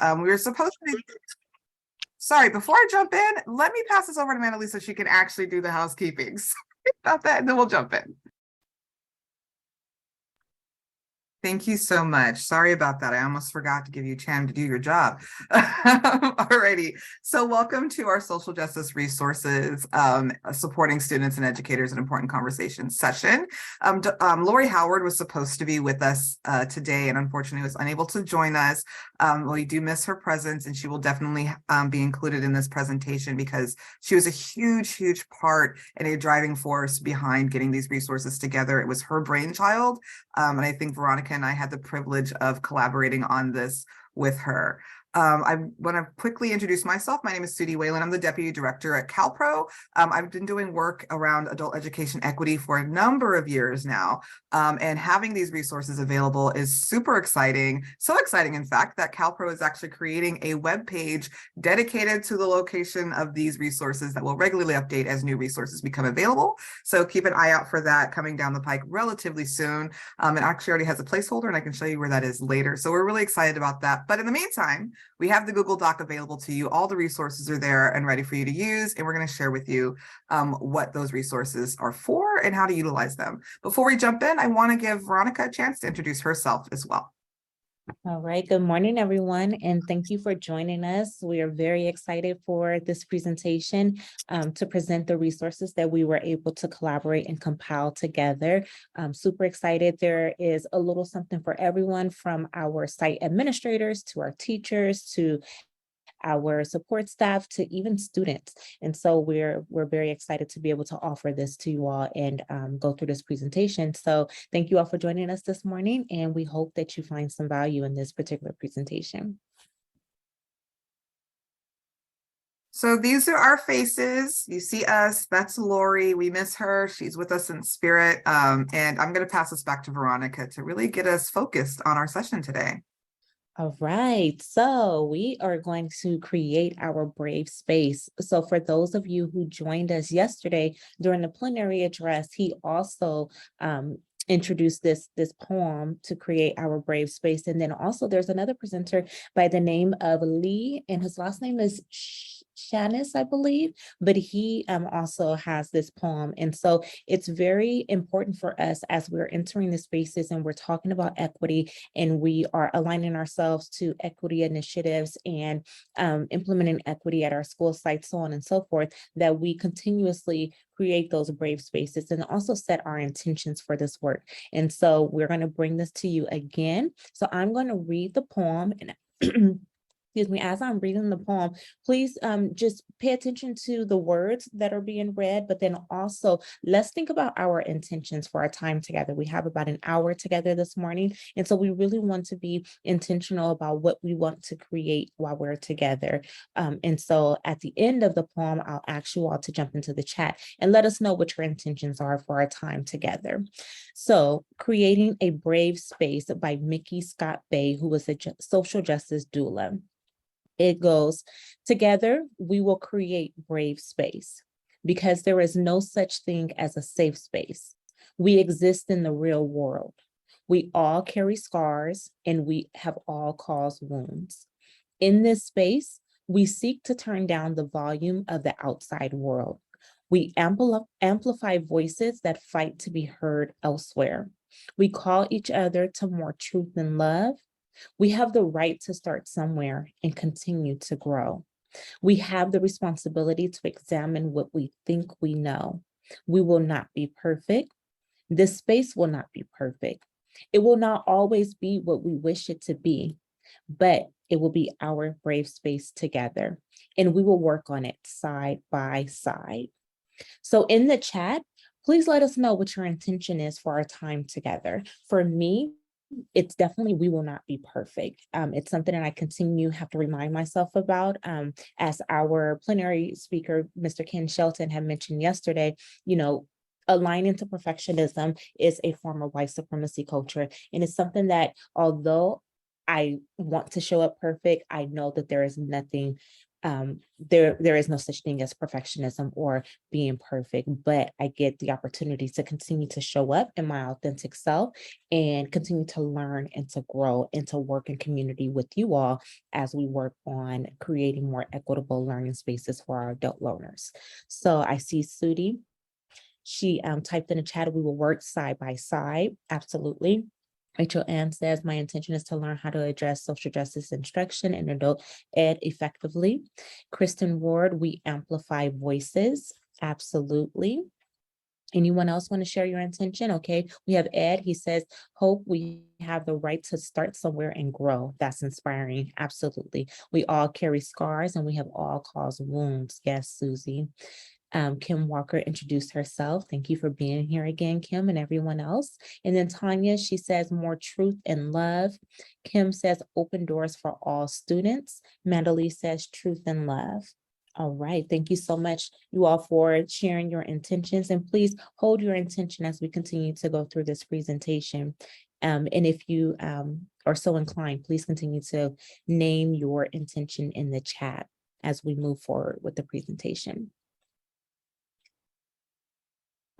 We were supposed to be, sorry, before I jump in, let me pass this over to Manali so she can actually do the housekeeping. Sorry about that, and then we'll jump in. Thank you so much. Sorry about that. I almost forgot to give you a chance to do your job. Alrighty. So welcome to our social justice resources, supporting students and educators in important conversations session. Lori Howard was supposed to be with us today and unfortunately was unable to join us. We do miss her presence and she will definitely be included in this presentation because she was a huge part and a driving force behind getting these resources together. It was her brainchild. And I think Veronica and I had the privilege of collaborating on this with her. I want to quickly introduce myself. My name is Sudie Whalen. I'm the Deputy Director at CalPro. I've been doing work around adult education equity for a number of years now. And having these resources available is super exciting. So exciting, in fact, that CalPro is actually creating a web page dedicated to the location of these resources that will regularly update as new resources become available. So keep an eye out for that coming down the pike relatively soon. It actually already has a placeholder and I can show you where that is later. So we're really excited about that. But in the meantime, we have the Google Doc available to you. All the resources are there and ready for you to use. And we're going to share with you what those resources are for and how to utilize them. Before we jump in, I want to give Veronica a chance to introduce herself as well. All right, good morning, everyone, and thank you for joining us. We are very excited for this presentation to present the resources that we were able to collaborate and compile together. I'm super excited. There is a little something for everyone, from our site administrators to our teachers to our support staff to even students. And so we're very excited to be able to offer this to you all and go through this presentation. So thank you all for joining us this morning, and we hope that you find some value in this particular presentation. So these are our faces. You see us, that's Lori. We miss her. She's with us in spirit. And I'm going to pass this back to Veronica to really get us focused on our session today. All right, so we are going to create our brave space. So for those of you who joined us yesterday during the plenary address, he also introduced this poem to create our brave space. And then also there's another presenter by the name of Lee, and his last name is Shanis, I believe, but he also has this poem. And so it's very important for us as we're entering the spaces and we're talking about equity and we are aligning ourselves to equity initiatives and implementing equity at our school sites, so on and so forth, that we continuously create those brave spaces and also set our intentions for this work. And so we're going to bring this to you again. So I'm going to read the poem, and excuse me, as I'm reading the poem, please just pay attention to the words that are being read, but then also let's think about our intentions for our time together. We have about an hour together this morning. And so we really want to be intentional about what we want to create while we're together. And so at the end of the poem, I'll ask you all to jump into the chat and let us know what your intentions are for our time together. So Creating a Brave Space by Mickey Scott Bay, who was a social justice doula. It goes, together we will create brave space because there is no such thing as a safe space. We exist in the real world. We all carry scars and we have all caused wounds. In this space, we seek to turn down the volume of the outside world. We amplify voices that fight to be heard elsewhere. We call each other to more truth and love. We have the right to start somewhere and continue to grow. We have the responsibility to examine what we think we know. We will not be perfect. This space will not be perfect. It will not always be what we wish it to be, but it will be our brave space together, and we will work on it side by side. So in the chat, please let us know what your intention is for our time together. For me, it's definitely, we will not be perfect. It's something that I have to remind myself about. As our plenary speaker, Mr. Ken Shelton, had mentioned yesterday, aligning to perfectionism is a form of white supremacy culture. And it's something that, although I want to show up perfect, I know that there is nothing there is no such thing as perfectionism or being perfect, but I get the opportunity to continue to show up in my authentic self and continue to learn and to grow and to work in community with you all as we work on creating more equitable learning spaces for our adult learners. So I see Sudi. She typed in the chat, we will work side by side. Absolutely. Rachel Ann says, my intention is to learn how to address social justice instruction and adult ed effectively. Kristen Ward, we amplify voices. Absolutely. Anyone else want to share your intention? Okay, we have Ed. He says, hope we have the right to start somewhere and grow. That's inspiring. Absolutely. We all carry scars and we have all caused wounds. Yes, Susie. Kim Walker introduced herself. Thank you for being here again, Kim, and everyone else. And then Tanya, she says, more truth and love. Kim says, open doors for all students. Mandalee says, truth and love. All right, thank you so much, you all, for sharing your intentions, and please hold your intention as we continue to go through this presentation. And if you are so inclined, please continue to name your intention in the chat as we move forward with the presentation.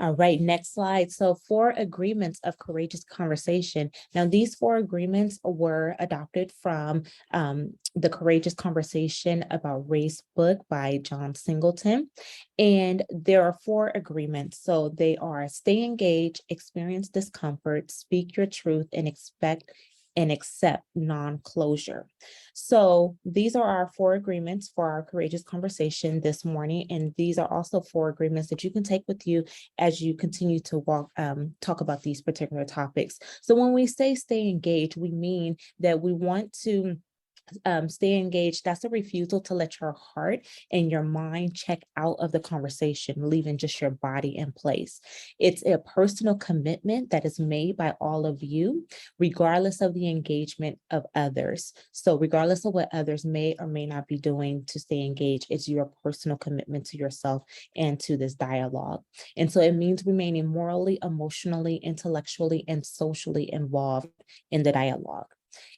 All right, next slide. So 4 agreements of courageous conversation. Now, these 4 agreements were adopted from the Courageous Conversation About Race book by John Singleton. And there are 4 agreements. So they are stay engaged, experience discomfort, speak your truth, and accept non-closure. So these are our 4 agreements for our courageous conversation this morning. And these are also 4 agreements that you can take with you as you continue to talk about these particular topics. So when we say stay engaged, we mean that we want to stay engaged. That's a refusal to let your heart and your mind check out of the conversation, leaving just your body in place. It's a personal commitment that is made by all of you, regardless of the engagement of others. So regardless of what others may or may not be doing to stay engaged, it's your personal commitment to yourself and to this dialogue. And so it means remaining morally, emotionally, intellectually, and socially involved in the dialogue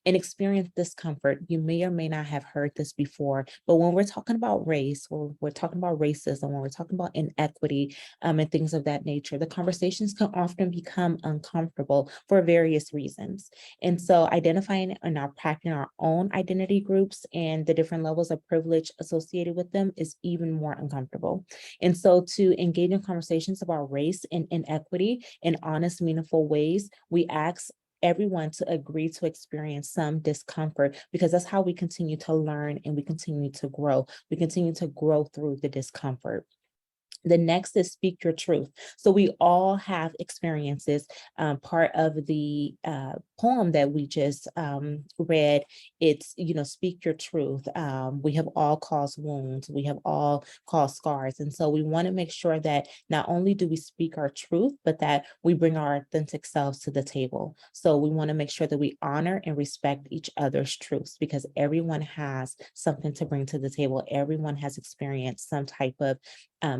and experience discomfort. You may or may not have heard this before, but when we're talking about race, or we're talking about racism, when we're talking about inequity and things of that nature, the conversations can often become uncomfortable for various reasons. And so identifying and unpacking our own identity groups and the different levels of privilege associated with them is even more uncomfortable. And so to engage in conversations about race and inequity in honest, meaningful ways, we ask everyone to agree to experience some discomfort, because that's how we continue to learn and we continue to grow. We continue to grow through the discomfort. The next is speak your truth. So we all have experiences. Part of the poem that we just read, it's, speak your truth. We have all caused wounds. We have all caused scars. And so we want to make sure that not only do we speak our truth, but that we bring our authentic selves to the table. So we want to make sure that we honor and respect each other's truths, because everyone has something to bring to the table. Everyone has experienced some type of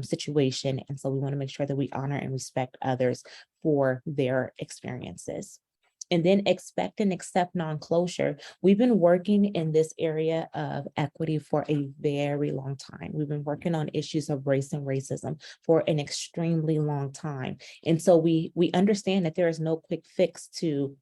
situation. And so we want to make sure that we honor and respect others for their experiences. And then expect and accept non-closure. We've been working in this area of equity for a very long time. We've been working on issues of race and racism for an extremely long time. And so we understand that there is no quick fix to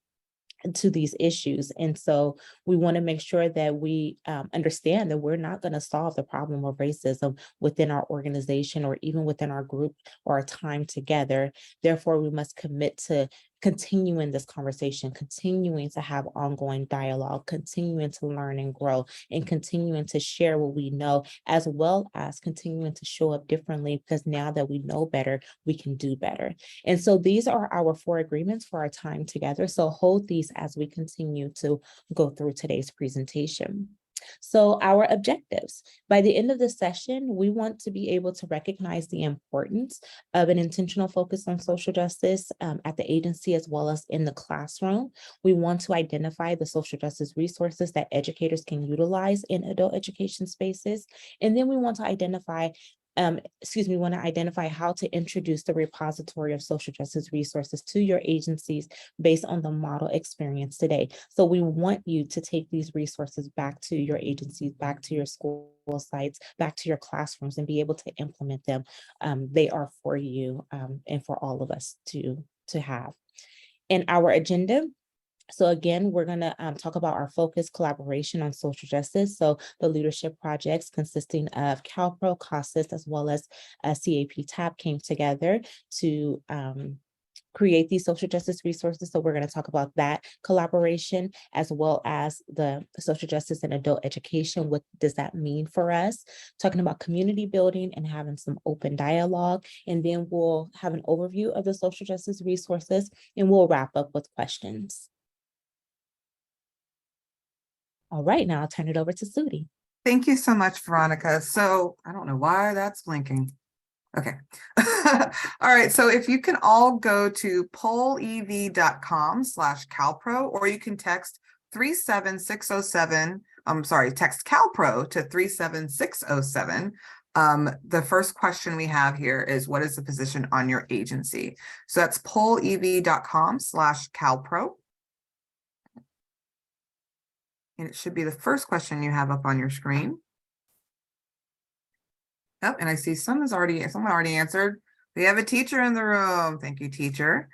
these issues. And so we want to make sure that we understand that we're not going to solve the problem of racism within our organization or even within our group or our time together. Therefore, we must commit to continuing this conversation, continuing to have ongoing dialogue, continuing to learn and grow, and continuing to share what we know, as well as continuing to show up differently, because now that we know better, we can do better. And so these are our 4 agreements for our time together. So hold these as we continue to go through today's presentation. So our objectives: by the end of the session, we want to be able to recognize the importance of an intentional focus on social justice at the agency as well as in the classroom. We want to identify the social justice resources that educators can utilize in adult education spaces. And then we want to identify want to identify how to introduce the repository of social justice resources to your agencies based on the model experience today. So we want you to take these resources back to your agencies, back to your school sites, back to your classrooms, and be able to implement them. They are for you and for all of us to have. In our agenda, so again, we're going to talk about our focus collaboration on social justice. So the leadership projects consisting of CalPro, CASAS, as well as CAP TAP came together to create these social justice resources. So we're going to talk about that collaboration, as well as the social justice and adult education. What does that mean for us? Talking about community building and having some open dialogue. And then we'll have an overview of the social justice resources, and we'll wrap up with questions. All right, now I'll turn it over to Sudi. Thank you so much, Veronica. So I don't know why that's blinking. Okay. All right. So if you can all go to pollev.com/CalPro, or you can text 37607. Text CalPro to 37607. The first question we have here is, what is the position on your agency? So that's pollev.com/CalPro. And it should be the first question you have up on your screen. Oh, and I see someone already answered. We have a teacher in the room. Thank you, teacher.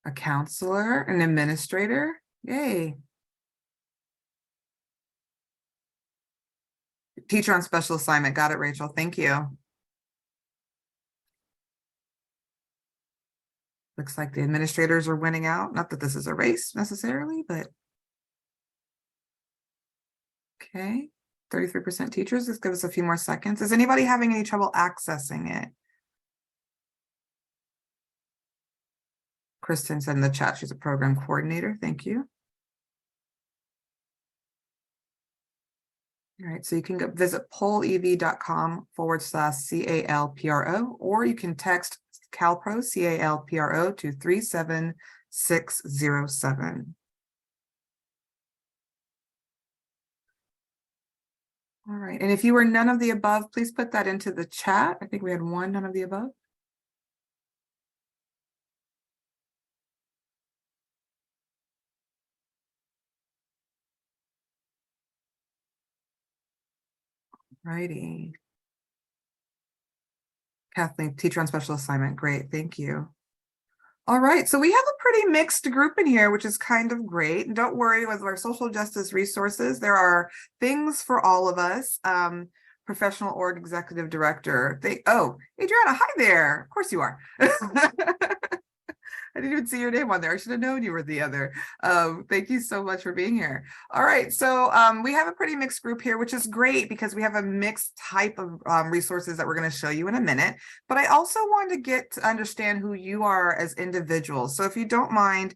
A counselor, an administrator. Yay. Teacher on special assignment. Got it, Rachel. Thank you. Looks like the administrators are winning out. Not that this is a race necessarily, but okay. 33% teachers. Let's give us a few more seconds. Is anybody having any trouble accessing it? Kristen said in the chat she's a program coordinator. Thank you. All right, so you can go visit pollev.com/CalPro, or you can text CalPro, CalPro to 37607. All right, and if you were none of the above, please put that into the chat. I think we had one none of the above. Righty. Kathleen, teacher on special assignment. Great, thank you. All right, so we have a pretty mixed group in here, which is kind of great. And don't worry, with our social justice resources, there are things for all of us. Professional org executive director. Oh, Adriana, hi there. Of course you are. I didn't even see your name on there. I should have known you were the other. Thank you so much for being here. All right, so we have a pretty mixed group here, which is great because we have a mixed type of resources that we're going to show you in a minute. But I also want to get to understand who you are as individuals. So if you don't mind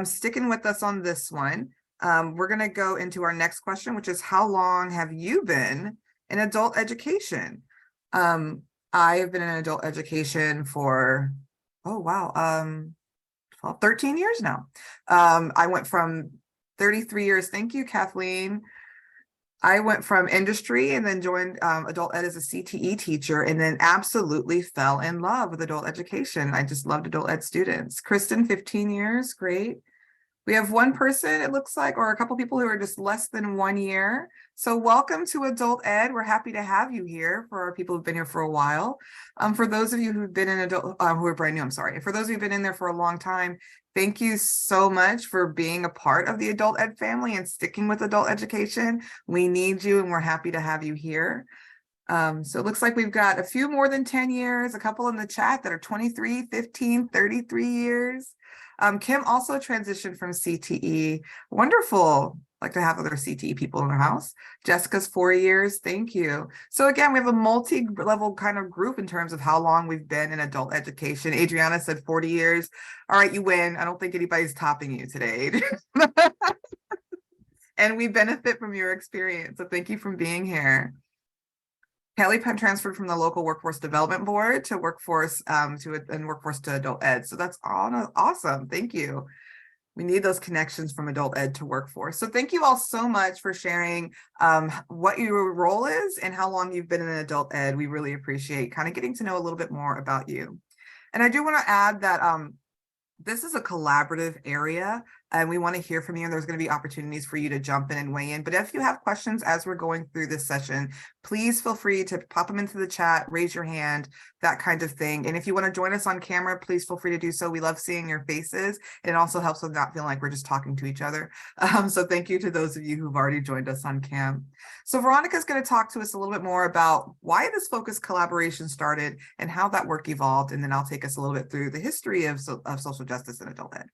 sticking with us on this one, we're going to go into our next question, which is, how long have you been in adult education? I have been in adult education for, oh wow, 13 years now. I went from 33 years. Thank you, Kathleen. I went from industry and then joined adult ed as a CTE teacher, and then absolutely fell in love with adult education. I just loved adult ed students. Kristen, 15 years. Great. We have one person, it looks like, or a couple people who are just less than 1 year. So welcome to Adult Ed. We're happy to have you here. For our people who've been here for a while. For those of you who've been in adult, who are brand new, I'm sorry. For those of you who've been in there for a long time, thank you so much for being a part of the Adult Ed family and sticking with adult education. We need you and we're happy to have you here. So it looks like we've got a few more than 10 years, a couple in the chat that are 23, 15, 33 years. Kim also transitioned from CTE. Wonderful. Like to have other CTE people in our house. Jessica's 4 years. Thank you. So again, we have a multi-level kind of group in terms of how long we've been in adult education. Adriana said 40 years. All right, you win. I don't think anybody's topping you today. And we benefit from your experience. So thank you for being here. Kelly transferred from the local workforce development board to workforce to adult ed. So that's awesome. Thank you. we need those connections from adult ed to work for. So thank you all so much for sharing what your role is and how long you've been in adult ed. We really appreciate kind of getting to know a little bit more about you. And I do want to add that this is a collaborative area and we want to hear from you, and there's going to be opportunities for you to jump in and weigh in. But if you have questions as we're going through this session, please feel free to pop them into the chat, raise your hand, that kind of thing. And if you want to join us on camera, please feel free to do so. We love seeing your faces. And it also helps with not feeling like we're just talking to each other. So thank you to those of you who've already joined us on cam. So Veronica is going to talk to us a little bit more about why this focused collaboration started and how that work evolved. And then I'll take us a little bit through the history of social justice in adult ed.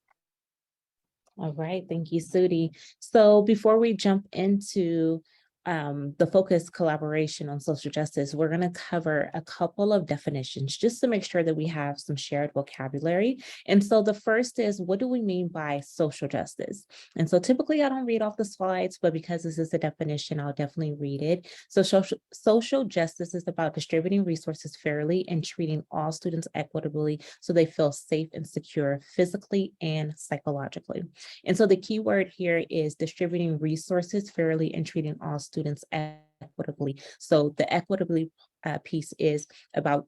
All right, thank you, Sudi. So before we jump into the focused collaboration on social justice, we're going to cover a couple of definitions just to make sure that we have some shared vocabulary. And so the first is, what do we mean by social justice? And so typically I don't read off the slides, but because this is a definition, I'll definitely read it. So social justice is about distributing resources fairly and treating all students equitably so they feel safe and secure physically and psychologically. And so the key word here is distributing resources fairly and treating all students equitably. So the equitably piece is about,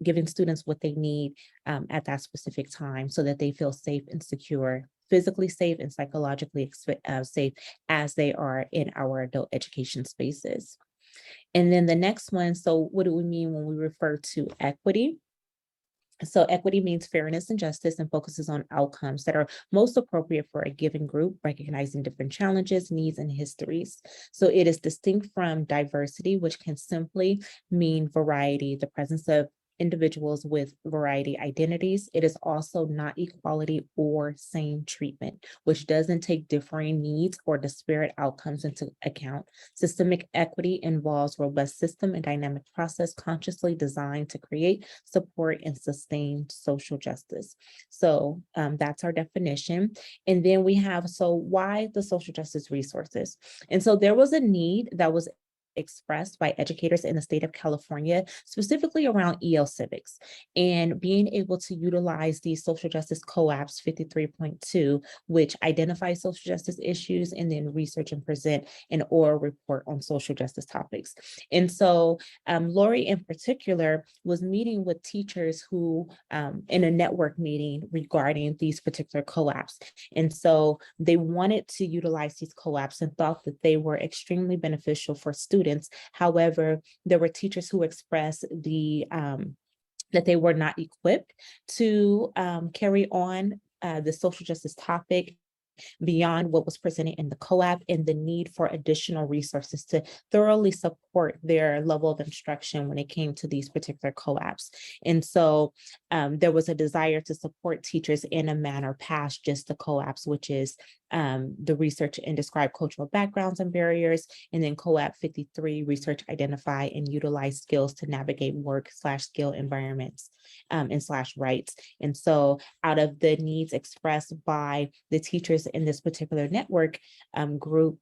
giving students what they need at that specific time so that they feel safe and secure, physically safe and psychologically safe as they are in our adult education spaces. And then the next one, so what do we mean when we refer to equity? So equity means fairness and justice and focuses on outcomes that are most appropriate for a given group, recognizing different challenges, needs, and histories. So it is distinct from diversity, which can simply mean variety, the presence of individuals with variety identities. It is also not equality or same treatment, which doesn't take differing needs or disparate outcomes into account. Systemic equity involves robust system and dynamic process consciously designed to create, support, and sustain social justice. So that's our definition. And then we have, so why the social justice resources? And so there was a need that was expressed by educators in the state of California, specifically around EL civics, and being able to utilize the social justice co-ops 53.2, which identifies social justice issues and then research and present an oral report on social justice topics. And so Lori in particular was meeting with teachers who in a network meeting regarding these particular co-ops. And so they wanted to utilize these co-ops and thought that they were extremely beneficial for students. However, there were teachers who expressed that they were not equipped to carry on the social justice topic beyond what was presented in the co-op, and the need for additional resources to thoroughly support their level of instruction when it came to these particular co-ops. And so there was a desire to support teachers in a manner past just the co-ops, which is the research and describe cultural backgrounds and barriers, and then co-op 53, research, identify, and utilize skills to navigate work/skill environments and rights. And so out of the needs expressed by the teachers in this particular network group,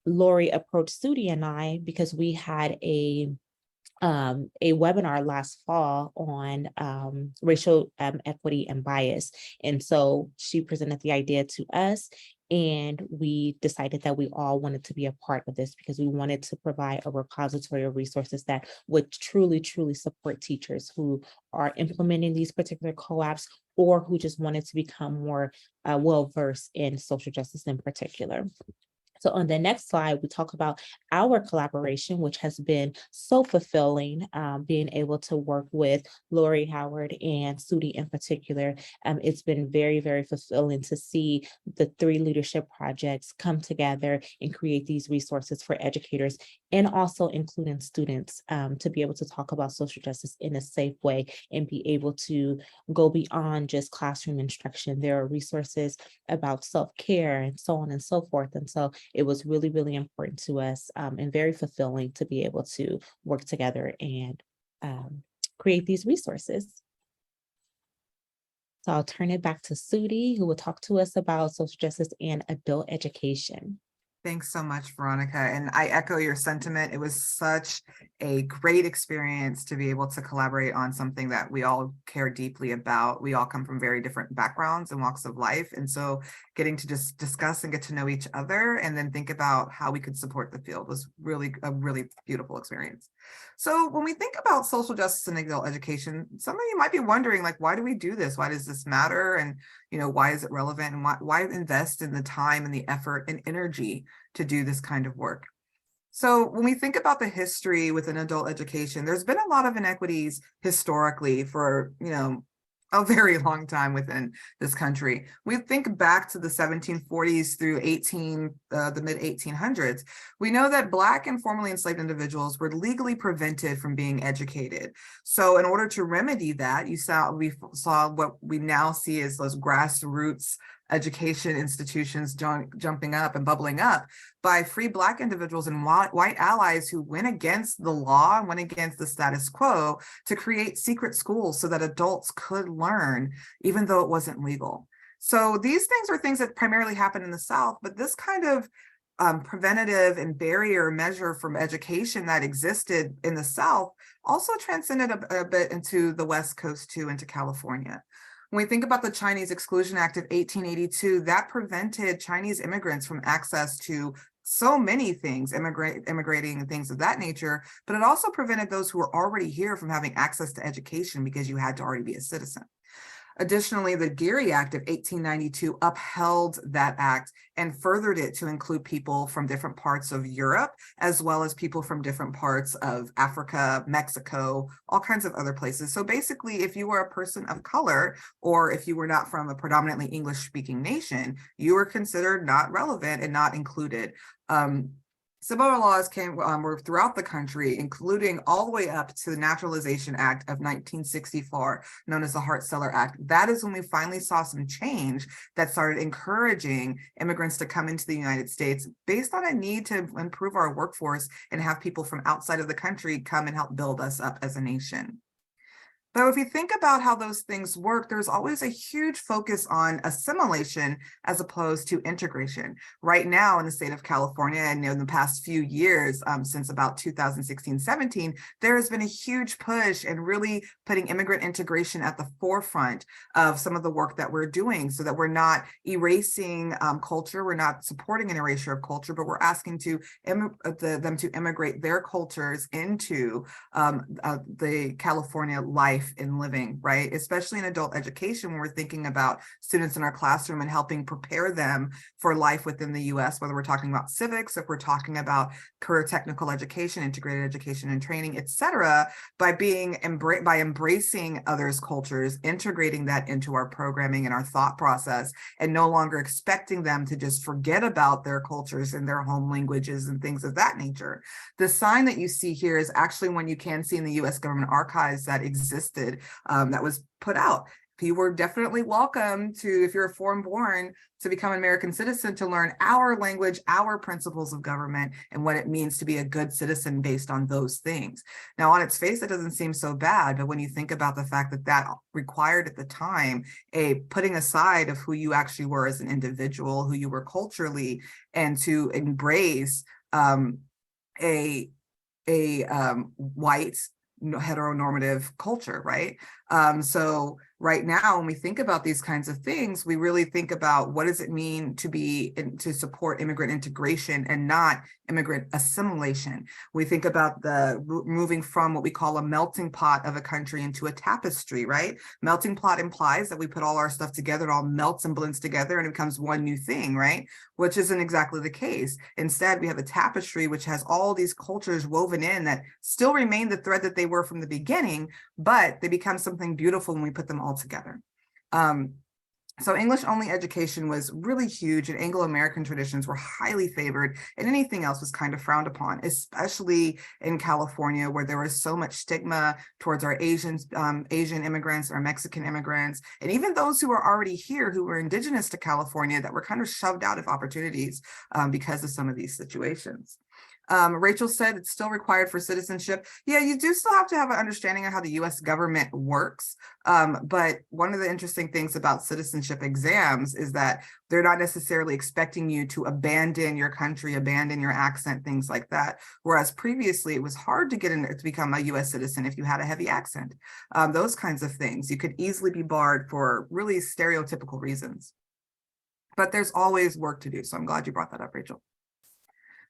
Lori approached Sudi and I because we had a webinar last fall on racial equity and bias. And so she presented the idea to us, and we decided that we all wanted to be a part of this because we wanted to provide a repository of resources that would truly, truly support teachers who are implementing these particular co-ops or who just wanted to become more well-versed in social justice in particular. So on the next slide, we talk about our collaboration, which has been so fulfilling, being able to work with Lori Howard and Sudi in particular. It's been very, very fulfilling to see the 3 leadership projects come together and create these resources for educators and also including students to be able to talk about social justice in a safe way and be able to go beyond just classroom instruction. There are resources about self-care and so on and so forth. And so it was really, really important to us and very fulfilling to be able to work together and create these resources. So I'll turn it back to Sudi, who will talk to us about social justice and adult education. Thanks so much, Veronica. And I echo your sentiment. It was such a great experience to be able to collaborate on something that we all care deeply about. We all come from very different backgrounds and walks of life. And so getting to just discuss and get to know each other and then think about how we could support the field was really a really beautiful experience. So when we think about social justice and adult education, some of you might be wondering, like, why do we do this? Why does this matter? And, why is it relevant? And why invest in the time and the effort and energy to do this kind of work? So when we think about the history within adult education, there's been a lot of inequities historically for, a very long time within this country. We think back to the 1740s through the mid 1800s. We know that Black and formerly enslaved individuals were legally prevented from being educated. So in order to remedy that, we saw what we now see as those grassroots education institutions jumping up and bubbling up by free Black individuals and white allies who went against the law and went against the status quo to create secret schools so that adults could learn, even though it wasn't legal. So these things are things that primarily happen in the South, but this kind of preventative and barrier measure from education that existed in the South also transcended a bit into the West Coast too, into California. When we think about the Chinese Exclusion Act of 1882, that prevented Chinese immigrants from access to so many things, immigrating and things of that nature, but it also prevented those who were already here from having access to education because you had to already be a citizen. Additionally, the Geary Act of 1892 upheld that act and furthered it to include people from different parts of Europe, as well as people from different parts of Africa, Mexico, all kinds of other places. So basically, if you were a person of color, or if you were not from a predominantly English-speaking nation, you were considered not relevant and not included. Similar laws were throughout the country, including all the way up to the Naturalization Act of 1964, known as the Hart-Celler Act. That is when we finally saw some change that started encouraging immigrants to come into the United States based on a need to improve our workforce and have people from outside of the country come and help build us up as a nation. But if you think about how those things work, there's always a huge focus on assimilation as opposed to integration. Right now in the state of California, and in the past few years, since about 2016-17, there has been a huge push and really putting immigrant integration at the forefront of some of the work that we're doing so that we're not erasing culture, we're not supporting an erasure of culture, but we're asking them to immigrate their cultures into the California life in living, right? Especially in adult education, when we're thinking about students in our classroom and helping prepare them for life within the US, whether we're talking about civics, if we're talking about career technical education, integrated education and training, et cetera, by embracing others' cultures, integrating that into our programming and our thought process, and no longer expecting them to just forget about their cultures and their home languages and things of that nature. The sign that you see here is actually one you can see in the US government archives that existed, that was put out. You were definitely welcome to, if you're a foreign born, to become an American citizen, to learn our language, our principles of government, and what it means to be a good citizen based on those things. Now, on its face, it doesn't seem so bad, but when you think about the fact that that required at the time a putting aside of who you actually were as an individual, who you were culturally, and to embrace a white heteronormative culture, right? So right now, when we think about these kinds of things, we really think about what does it mean to support immigrant integration and not immigrant assimilation. We think about the moving from what we call a melting pot of a country into a tapestry, right? Melting pot implies that we put all our stuff together, it all melts and blends together and it becomes one new thing, right? Which isn't exactly the case. Instead, we have a tapestry which has all these cultures woven in that still remain the thread that they were from the beginning, but they become something beautiful when we put them all together. So English-only education was really huge, and Anglo-American traditions were highly favored, and anything else was kind of frowned upon, especially in California, where there was so much stigma towards our Asian immigrants, our Mexican immigrants, and even those who were already here, who were indigenous to California, that were kind of shoved out of opportunities because of some of these situations. Rachel said it's still required for citizenship. Yeah, you do still have to have an understanding of how the US government works. But one of the interesting things about citizenship exams is that they're not necessarily expecting you to abandon your country, abandon your accent, things like that. Whereas previously it was hard to get in to become a US citizen if you had a heavy accent. Those kinds of things. You could easily be barred for really stereotypical reasons. but there's always work to do. So I'm glad you brought that up, Rachel.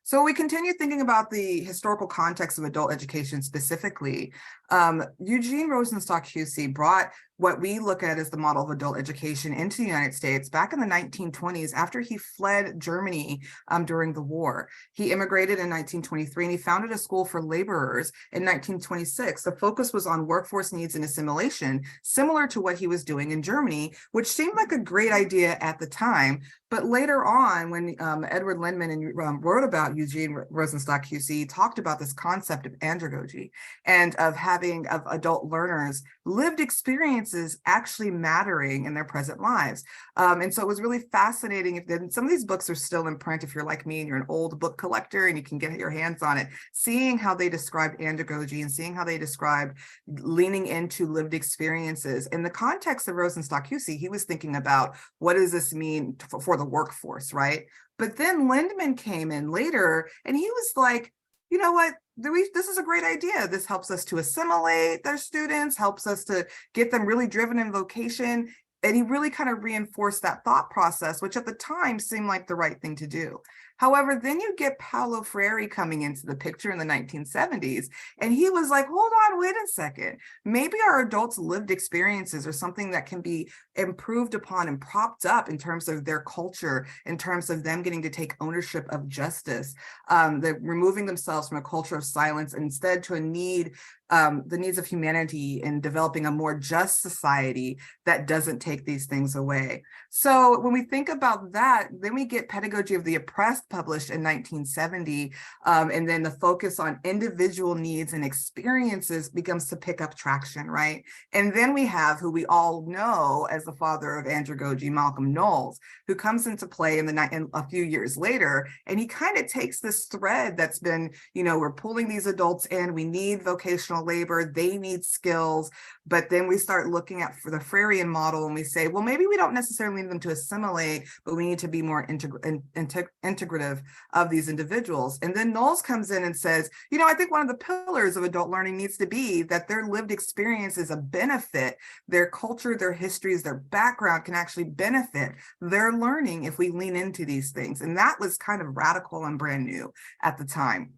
So we continue thinking about the historical context of adult education specifically. Eugene Rosenstock QC brought what we look at as the model of adult education into the United States back in the 1920s after he fled Germany during the war. He immigrated in 1923 and he founded a school for laborers in 1926. The focus was on workforce needs and assimilation, similar to what he was doing in Germany, which seemed like a great idea at the time. But later on, when Edward Lindman wrote about Eugene Rosenstock QC, he talked about this concept of andragogy and of having adult learners lived experiences actually mattering in their present lives. And so it was really fascinating. Some of these books are still in print if you're like me and you're an old book collector and you can get your hands on it, seeing how they describe andragogy and seeing how they describe leaning into lived experiences. In the context of Rosenstock QC, he was thinking about what does this mean for the workforce, right? But then Lindman came in later and he was like, you know what? This is a great idea. This helps us to assimilate their students, helps us to get them really driven in vocation. And he really kind of reinforced that thought process, which at the time seemed like the right thing to do. However, then you get Paulo Freire coming into the picture in the 1970s, and he was like, hold on, wait a second. Maybe our adults' lived experiences are something that can be improved upon and propped up in terms of their culture, in terms of them getting to take ownership of justice, removing themselves from a culture of silence, instead to the needs of humanity in developing a more just society that doesn't take these things away. So when we think about that, then we get Pedagogy of the Oppressed published in 1970, and then the focus on individual needs and experiences begins to pick up traction, right? And then we have who we all know as the father of andragogy, Malcolm Knowles, who comes into play in a few years later, and he kind of takes this thread that's been, we're pulling these adults in, we need vocational labor, they need skills, but then we start looking at for the Freirean model and we say, well, maybe we don't necessarily need them to assimilate, but we need to be more integrative of these individuals. And then Knowles comes in and says, I think one of the pillars of adult learning needs to be that their lived experience is a benefit. Their culture, their histories, their background can actually benefit their learning if we lean into these things. And that was kind of radical and brand new at the time.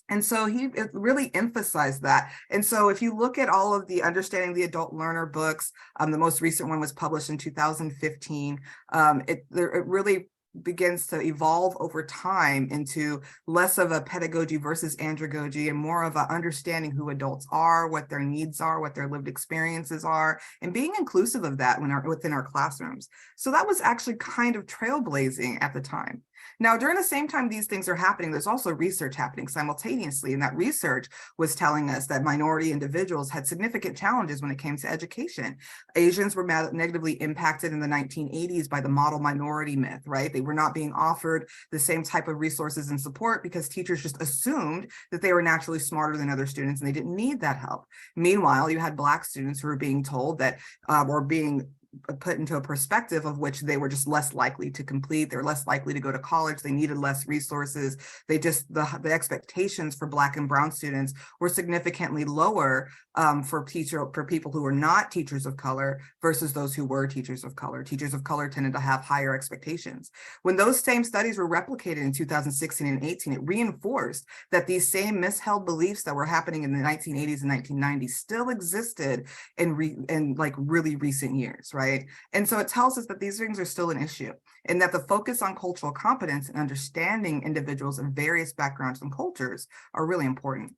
And so it really emphasized that. And so if you look at all of the Understanding the Adult Learner books, the most recent one was published in 2015, it really begins to evolve over time into less of a pedagogy versus andragogy and more of a understanding who adults are, what their needs are, what their lived experiences are, and being inclusive of that within our classrooms. So that was actually kind of trailblazing at the time. Now, during the same time these things are happening, there's also research happening simultaneously, and that research was telling us that minority individuals had significant challenges when it came to education. Asians were negatively impacted in the 1980s by the model minority myth, right? They were not being offered the same type of resources and support because teachers just assumed that they were naturally smarter than other students and they didn't need that help. Meanwhile, you had Black students who were being told that, or being put into a perspective of which they were just less likely to complete. They're less likely to go to college. They needed less resources. The expectations for Black and Brown students were significantly lower for people who were not teachers of color versus those who were teachers of color. Teachers of color tended to have higher expectations. When those same studies were replicated in 2016 and 18, it reinforced that these same misheld beliefs that were happening in the 1980s and 1990s still existed in really recent years, right? And so it tells us that these things are still an issue, and that the focus on cultural competence and understanding individuals in various backgrounds and cultures are really important.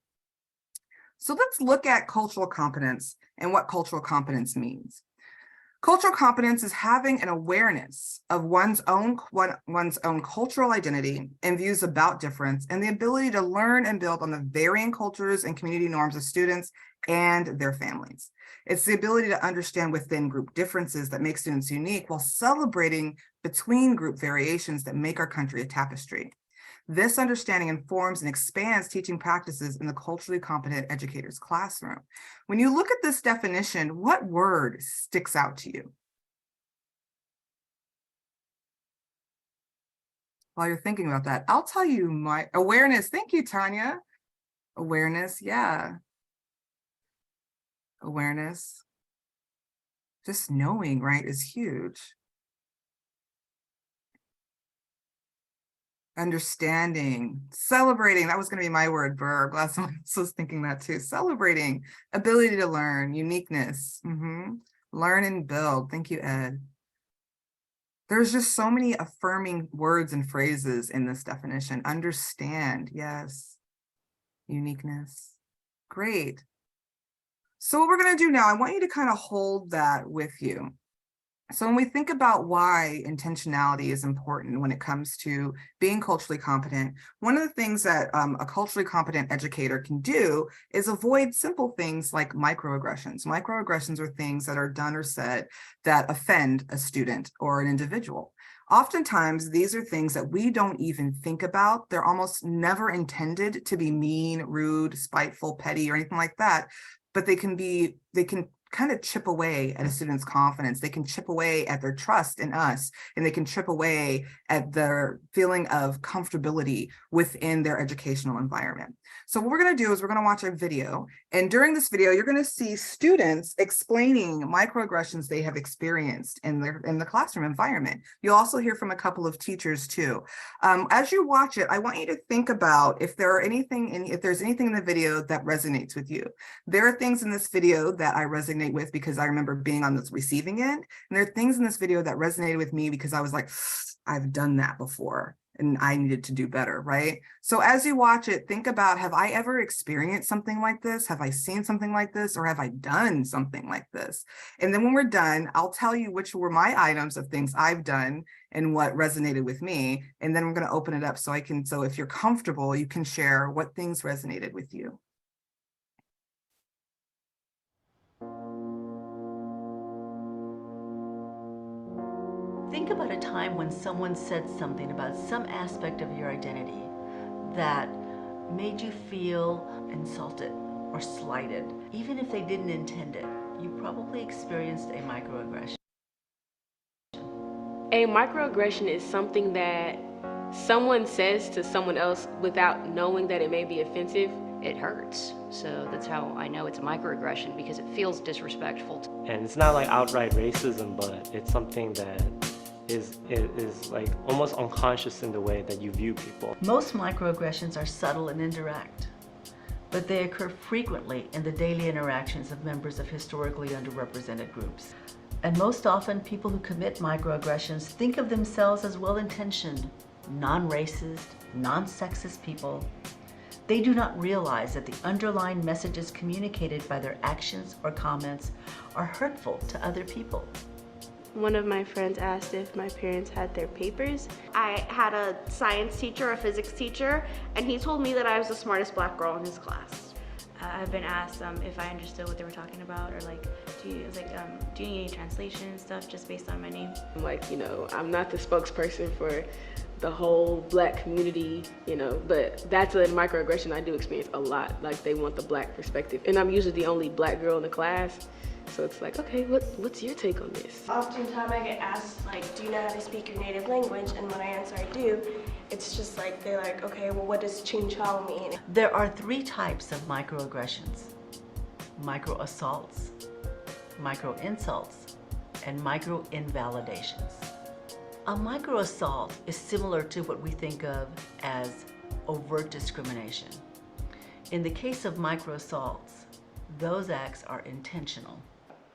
So let's look at cultural competence and what cultural competence means. Cultural competence is having an awareness of one's own cultural identity and views about difference, and the ability to learn and build on the varying cultures and community norms of students and their families. It's the ability to understand within group differences that make students unique while celebrating between group variations that make our country a tapestry. This understanding informs and expands teaching practices in the culturally competent educator's classroom. When you look at this definition, what word sticks out to you? While you're thinking about that, I'll tell you my awareness. Thank you, Tanya. Awareness, yeah. Awareness. Just knowing, right, is huge. understanding, celebrating. That was going to be my word, verb. Glad someone else was thinking that too. Celebrating, ability to learn, uniqueness. Learn and build. Thank you, Ed. There's just so many affirming words and phrases in this definition. Understand, yes. Uniqueness. Great. So what we're going to do now, I want you to kind of hold that with you. So when we think about why intentionality is important when it comes to being culturally competent, one of the things that a culturally competent educator can do is avoid simple things like microaggressions. Microaggressions are things that are done or said that offend a student or an individual. Oftentimes, these are things that we don't even think about. They're almost never intended to be mean, rude, spiteful, petty, or anything like that. But they can kind of chip away at a student's confidence. They can chip away at their trust in us, and they can chip away at their feeling of comfortability within their educational environment. So what we're going to do is we're going to watch a video. And during this video, you're going to see students explaining microaggressions they have experienced in the classroom environment. You'll also hear from a couple of teachers too. As you watch it, I want you to think about if there's anything in the video that resonates with you. There are things in this video that I resonate with because I remember being on the receiving end. And there are things in this video that resonated with me because I was like, I've done that before and I needed to do better, right? So as you watch it, think about, have I ever experienced something like this? Have I seen something like this? Or have I done something like this? And then when we're done, I'll tell you which were my items of things I've done and what resonated with me. And then we're going to open it up so if you're comfortable, you can share what things resonated with you. Think about a time when someone said something about some aspect of your identity that made you feel insulted or slighted. Even if they didn't intend it, you probably experienced a microaggression. A microaggression is something that someone says to someone else without knowing that it may be offensive. It hurts. So that's how I know it's a microaggression, because it feels disrespectful. And it's not like outright racism, but it's something that is like almost unconscious in the way that you view people. Most microaggressions are subtle and indirect, but they occur frequently in the daily interactions of members of historically underrepresented groups. And most often, people who commit microaggressions think of themselves as well-intentioned, non-racist, non-sexist people. They do not realize that the underlying messages communicated by their actions or comments are hurtful to other people. One of my friends asked if my parents had their papers. I had a science teacher, a physics teacher, and he told me that I was the smartest black girl in his class. I've been asked if I understood what they were talking about, or like, do you need any translation and stuff just based on my name? Like, I'm not the spokesperson for the whole black community, but that's a microaggression I do experience a lot. Like, they want the black perspective. And I'm usually the only black girl in the class. So it's like, okay, what's your take on this? Oftentimes I get asked, like, do you know how to speak your native language? And when I answer I do, it's just like, they're like, okay, well, what does Chinchao mean? There are 3 types of microaggressions: micro-assaults, micro-insults, and micro-invalidations. A micro-assault is similar to what we think of as overt discrimination. In the case of micro-assaults, those acts are intentional.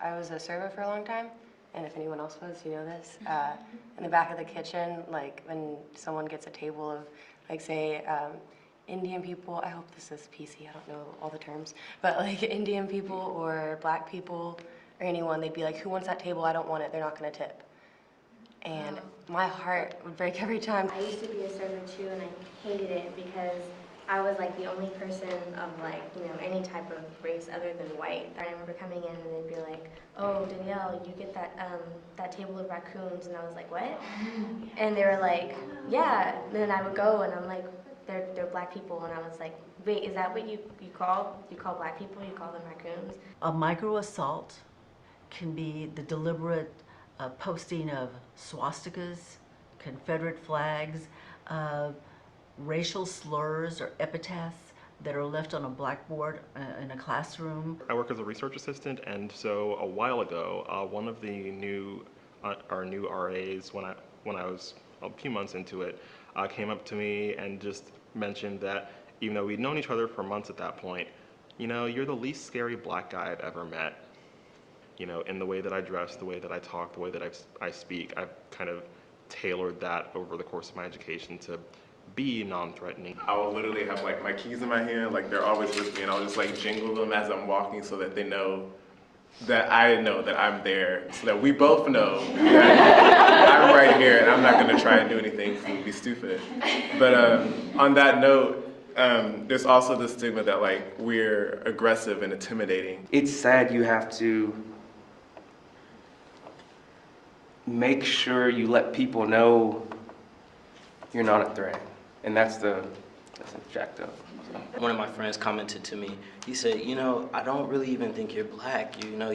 I was a server for a long time, and if anyone else was, you know this. In the back of the kitchen, like when someone gets a table of, like, say, Indian people, I hope this is PC, I don't know all the terms, but like Indian people or black people or anyone, they'd be like, who wants that table? I don't want it, they're not gonna tip. And my heart would break every time. I used to be a server too, and I hated it because I was like the only person of any type of race other than white. I remember coming in and they'd be like, oh, Danielle, you get that table of raccoons, and I was like, what? And they were like, yeah. And then I would go and I'm like, they're black people, and I was like, wait, is that what you call black people? You call them raccoons? A micro-assault can be the deliberate posting of swastikas, Confederate flags, racial slurs or epitaphs that are left on a blackboard in a classroom. I work as a research assistant, and so a while ago, one of the our new RAs, when I was a few months into it, came up to me and just mentioned that even though we'd known each other for months at that point, you know, you're the least scary black guy I've ever met. You know, in the way that I dress, the way that I talk, the way that I speak, I've kind of tailored that over the course of my education to be non-threatening. I will literally have like my keys in my hand, like they're always with me, and I'll just like jingle them as I'm walking so that they know that I know that I'm there, so that we both know that I'm right here and I'm not gonna try and do anything to be stupid. But on that note, there's also the stigma that like we're aggressive and intimidating. It's sad you have to make sure you let people know you're not a threat. And that's objective. So. One of my friends commented to me, he said, you know, I don't really even think you're black, you know,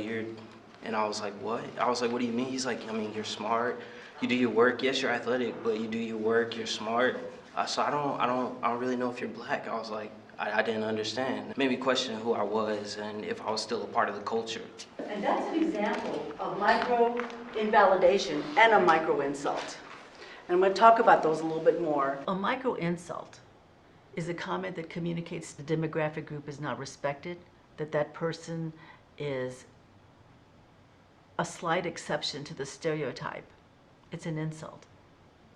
and I was like, what? I was like, what do you mean? He's like, I mean, you're smart, you do your work, yes, you're athletic, but you do your work, you're smart. So I don't really know if you're black. I was like, I didn't understand. It made me question who I was and if I was still a part of the culture. And that's an example of micro invalidation and a micro insult. And I'm going to talk about those a little bit more. A micro insult is a comment that communicates the demographic group is not respected, that person is a slight exception to the stereotype. It's an insult,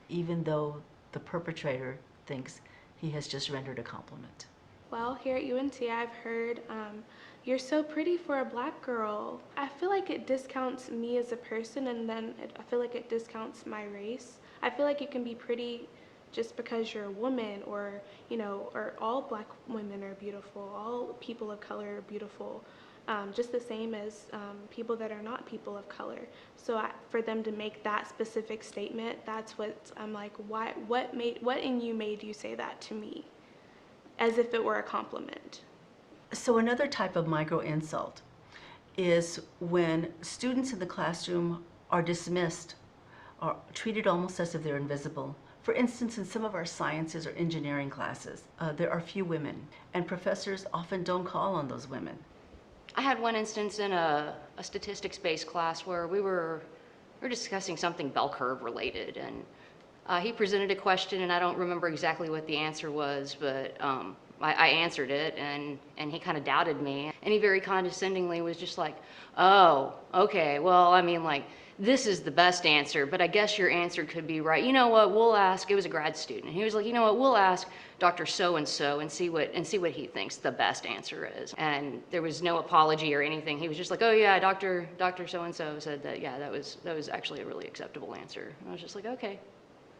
even though the perpetrator thinks he has just rendered a compliment. Well, here at UNT, I've heard, you're so pretty for a black girl. I feel like it discounts me as a person, and then I feel like it discounts my race. I feel like you can be pretty just because you're a woman, or, you know, or all black women are beautiful, all people of color are beautiful, just the same as people that are not people of color. So for them to make that specific statement, that's what I'm like, why? What in you made you say that to me? As if it were a compliment. So another type of micro insult is when students in the classroom are dismissed or treated almost as if they're invisible. For instance, in some of our sciences or engineering classes, there are few women, and professors often don't call on those women. I had one instance in a statistics-based class where we were discussing something bell curve related, and he presented a question, and I don't remember exactly what the answer was, but I answered it, and he kind of doubted me, and he very condescendingly was just like, oh, okay, well, I mean, like, this is the best answer, but I guess your answer could be right. You know what, we'll ask, it was a grad student. He was like, you know what, we'll ask Dr. So-and-so and see what he thinks the best answer is. And there was no apology or anything. He was just like, oh yeah, Dr. So-and-so said that, yeah, that was actually a really acceptable answer. And I was just like, okay.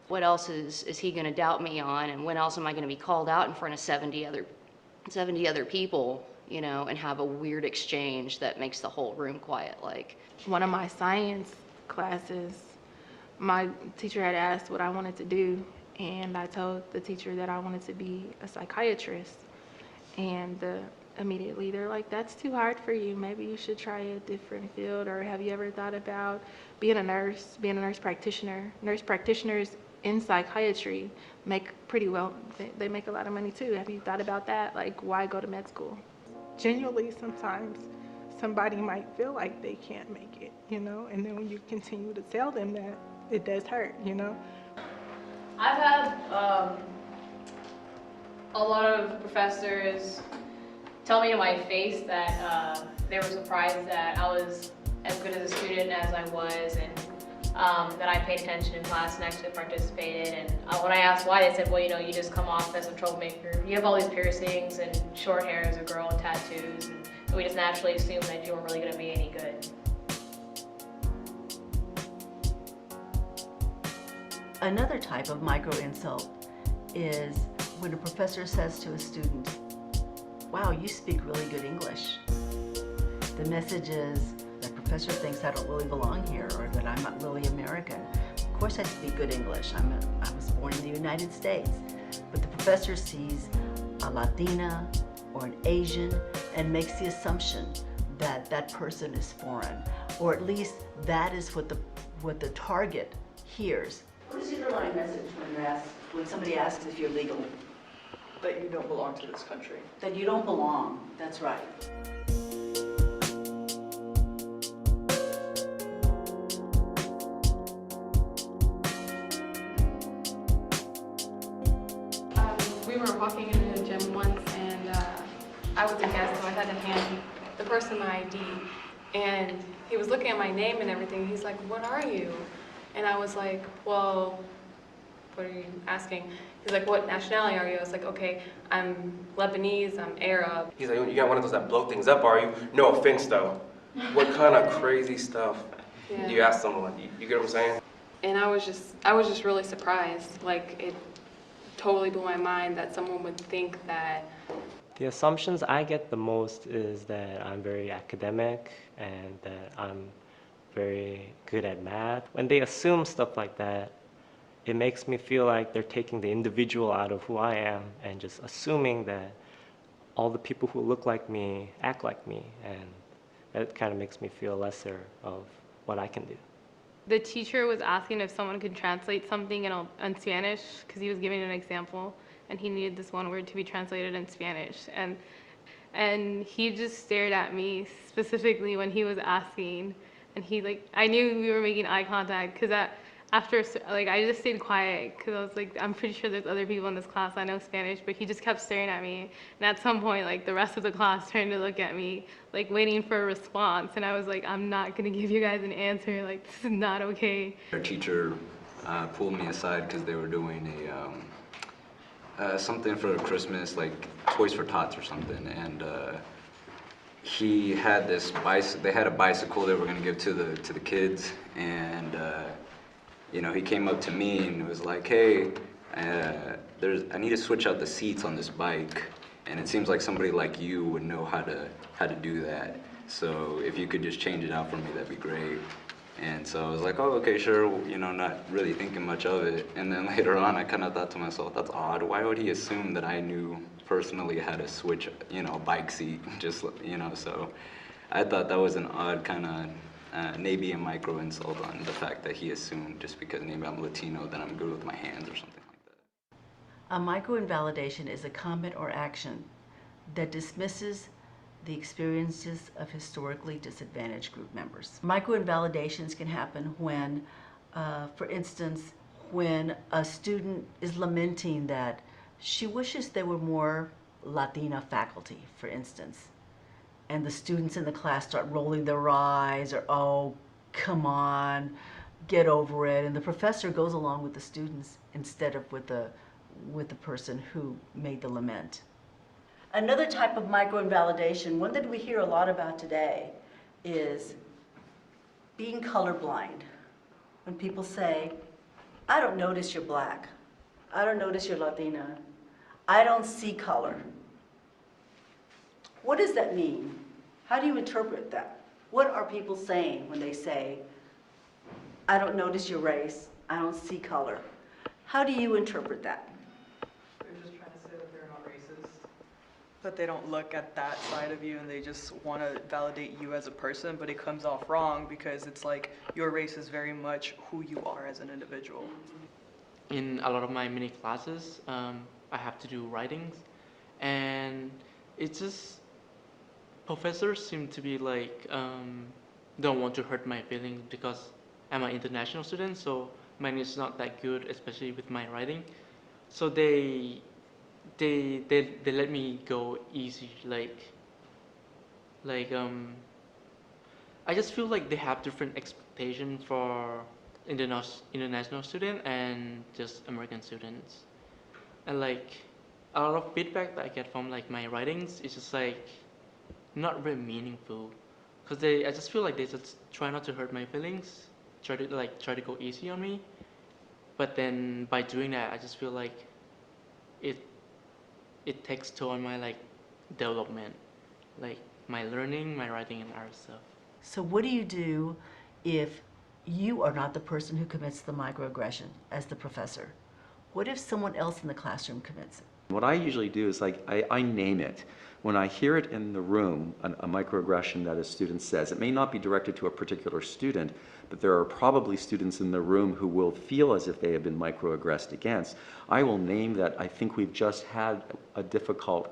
What else is he gonna doubt me on, and when else am I gonna be called out in front of 70 other people, you know, and have a weird exchange that makes the whole room quiet? Like, one of my science classes, my teacher had asked what I wanted to do, and I told the teacher that I wanted to be a psychiatrist, and immediately they're like, that's too hard for you, maybe you should try a different field, or have you ever thought about being a nurse practitioner? Nurse practitioners in psychiatry make pretty well, they make a lot of money too. Have you thought about that? Like, why go to med school? Genuinely, sometimes somebody might feel like they can't make it, you know, and then when you continue to tell them that, it does hurt, you know. I've had a lot of professors tell me to my face that they were surprised that I was as good as a student as I was, and that I paid attention in class and actually participated. And when I asked why, they said, well, you know, you just come off as a troublemaker. You have all these piercings and short hair as a girl and tattoos, and we just naturally assumed that you weren't really going to be any good. Another type of micro insult is when a professor says to a student, wow, you speak really good English. The message is, the professor thinks I don't really belong here, or that I'm not really American. Of course I speak good English. I was born in the United States. But the professor sees a Latina or an Asian and makes the assumption that that person is foreign, or at least that is what the target hears. What is the underlying message when somebody asks if you're legal? That you don't belong to this country. That you don't belong, that's right. walking into the gym once, and I was a guest, so I had to hand the person my ID. And he was looking at my name and everything. He's like, "What are you?" And I was like, "Well, what are you asking?" He's like, "What nationality are you?" I was like, "Okay, I'm Lebanese, I'm Arab." He's like, "You got one of those that blow things up, are you?" No offense, though. What kind of crazy stuff do you ask someone? You get what I'm saying? And I was just really surprised. Like, it totally blew my mind that someone would think that. The assumptions I get the most is that I'm very academic and that I'm very good at math. When they assume stuff like that, it makes me feel like they're taking the individual out of who I am and just assuming that all the people who look like me act like me, and that kind of makes me feel lesser of what I can do. The teacher was asking if someone could translate something in Spanish, because he was giving an example, and he needed this one word to be translated in Spanish. And he just stared at me specifically when he was asking, and I knew we were making eye contact, because I just stayed quiet, because I was like, I'm pretty sure there's other people in this class that know Spanish, but he just kept staring at me. And at some point, the rest of the class turned to look at me, waiting for a response. And I was like, I'm not gonna give you guys an answer. This is not okay. Our teacher pulled me aside because they were doing something for Christmas, like Toys for Tots or something, and he had this bicycle. They had a bicycle they were gonna give to the kids, and he came up to me and was like, "Hey, I need to switch out the seats on this bike, and it seems like somebody like you would know how to do that. So if you could just change it out for me, that'd be great." And so I was like, "Oh, okay, sure," not really thinking much of it. And then later on, I kind of thought to myself, that's odd. Why would he assume that I knew personally how to switch, a bike seat? So I thought that was an odd kind of, maybe a micro insult on the fact that he assumed just because maybe I'm Latino that I'm good with my hands or something like that. A micro-invalidation is a comment or action that dismisses the experiences of historically disadvantaged group members. Micro-invalidations can happen when, for instance, when a student is lamenting that she wishes there were more Latina faculty, for instance, and the students in the class start rolling their eyes or, "Oh, come on, get over it," and the professor goes along with the students instead of with the person who made the lament. Another type of micro-invalidation, one that we hear a lot about today, is being colorblind. When people say, "I don't notice you're black. I don't notice you're Latina. I don't see color." What does that mean? How do you interpret that? What are people saying when they say, "I don't notice your race. I don't see color"? How do you interpret that? They're just trying to say that they're not racist. That they don't look at that side of you and they just want to validate you as a person, but it comes off wrong because it's like your race is very much who you are as an individual. In a lot of my mini classes, I have to do writings, and it's just professors seem to be don't want to hurt my feelings because I'm an international student, so mine is not that good, especially with my writing. So they let me go easy, I just feel like they have different expectations for international student and just American students. And a lot of feedback that I get from my writings is just not very meaningful, because I just feel like they just try not to hurt my feelings, try to go easy on me. But then by doing that, I just feel like it takes toll on my development, my learning, my writing, and art stuff. So what do you do if you are not the person who commits the microaggression as the professor? What if someone else in the classroom commits it? What I usually do is I name it. When I hear it in the room, a microaggression that a student says, it may not be directed to a particular student, but there are probably students in the room who will feel as if they have been microaggressed against. I will name that. I think we've just had a difficult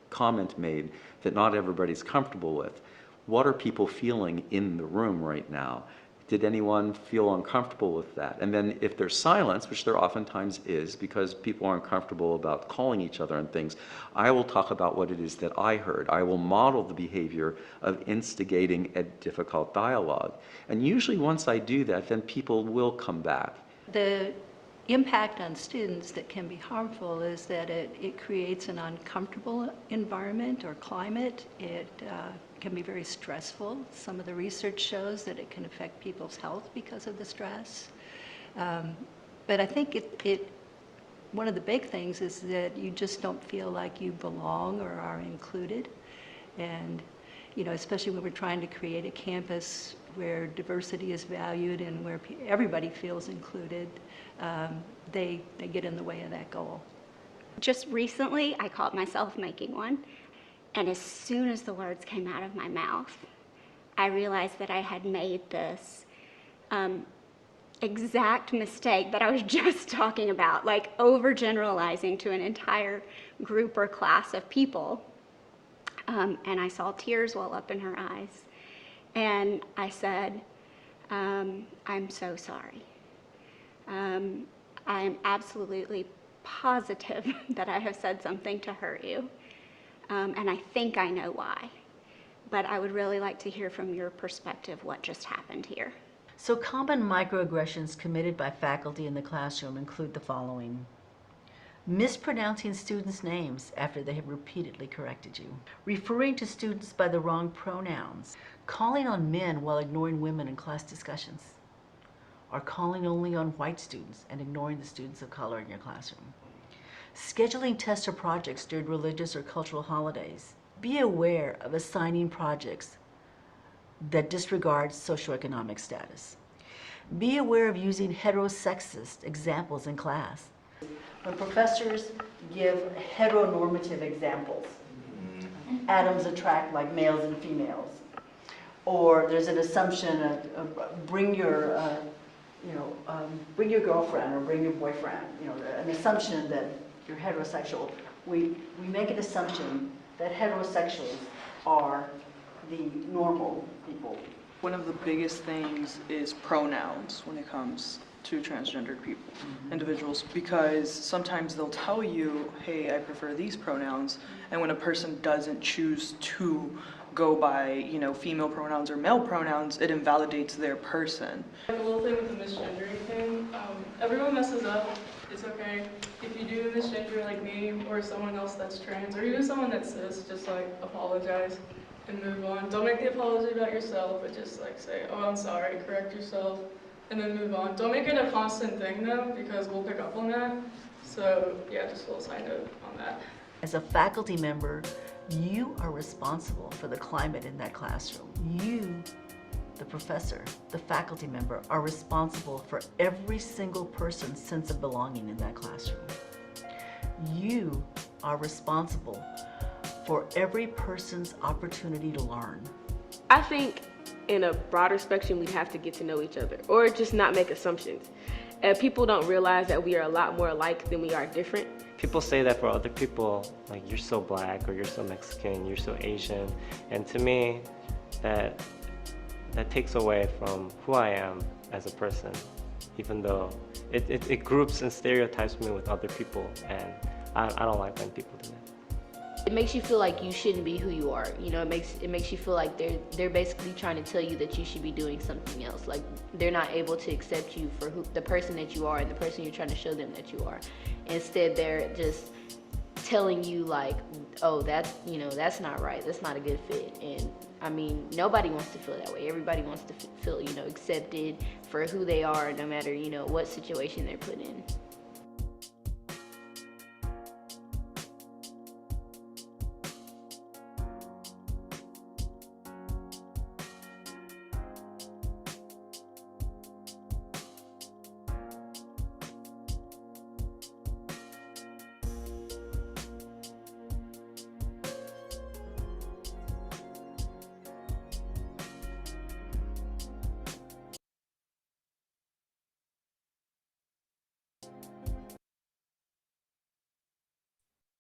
comment made that not everybody's comfortable with. What are people feeling in the room right now? Did anyone feel uncomfortable with that? And then if there's silence, which there oftentimes is because people are uncomfortable about calling each other on things, I will talk about what it is that I heard. I will model the behavior of instigating a difficult dialogue. And usually once I do that, then people will come back. The impact on students that can be harmful is that it creates an uncomfortable environment or climate. It can be very stressful. Some of the research shows that it can affect people's health because of the stress. But I think one of the big things is that you just don't feel like you belong or are included. And, you know, especially when we're trying to create a campus where diversity is valued and where everybody feels included, they get in the way of that goal. Just recently, I caught myself making one, and as soon as the words came out of my mouth, I realized that I had made this exact mistake that I was just talking about, like overgeneralizing to an entire group or class of people. And I saw tears well up in her eyes. And I said, I'm so sorry. I am absolutely positive that I have said something to hurt you. And I think I know why. But I would really like to hear from your perspective what just happened here. So common microaggressions committed by faculty in the classroom include the following: mispronouncing students' names after they have repeatedly corrected you, referring to students by the wrong pronouns, calling on men while ignoring women in class discussions, or calling only on white students and ignoring the students of color in your classroom, scheduling tests or projects during religious or cultural holidays. Be aware of assigning projects that disregard socioeconomic status. Be aware of using heterosexist examples in class. When professors give heteronormative examples, atoms attract like males and females, or there's an assumption of bring your girlfriend or bring your boyfriend, an assumption that you're heterosexual. We make an assumption that heterosexuals are the normal people. One of the biggest things is pronouns when it comes to transgendered people, individuals, because sometimes they'll tell you, hey, I prefer these pronouns, and when a person doesn't choose to go by, female pronouns or male pronouns, it invalidates their person. Like a little thing with the misgendering thing, everyone messes up, it's okay. If you do misgender like me or someone else that's trans, or even someone that's cis, just like apologize and move on. Don't make the apology about yourself, but just like say, oh, I'm sorry, correct yourself, and then move on. Don't make it a constant thing though, because we'll pick up on that. So yeah, just a little side note on that. As a faculty member, you are responsible for the climate in that classroom. You, the professor, the faculty member, are responsible for every single person's sense of belonging in that classroom. You are responsible for every person's opportunity to learn. I think in a broader spectrum, we have to get to know each other, or just not make assumptions. People don't realize that we are a lot more alike than we are different. People say that for other people, like you're so black or you're so Mexican, you're so Asian. And to me, that takes away from who I am as a person, even though it groups and stereotypes me with other people. And I don't like when people do that. It makes you feel like you shouldn't be who you are. It makes you feel like they're basically trying to tell you that you should be doing something else. Like they're not able to accept you for the person that you are and the person you're trying to show them that you are. Instead, they're just telling you like, oh, that's not right. That's not a good fit. And I mean, nobody wants to feel that way. Everybody wants to feel, accepted for who they are, no matter, what situation they're put in.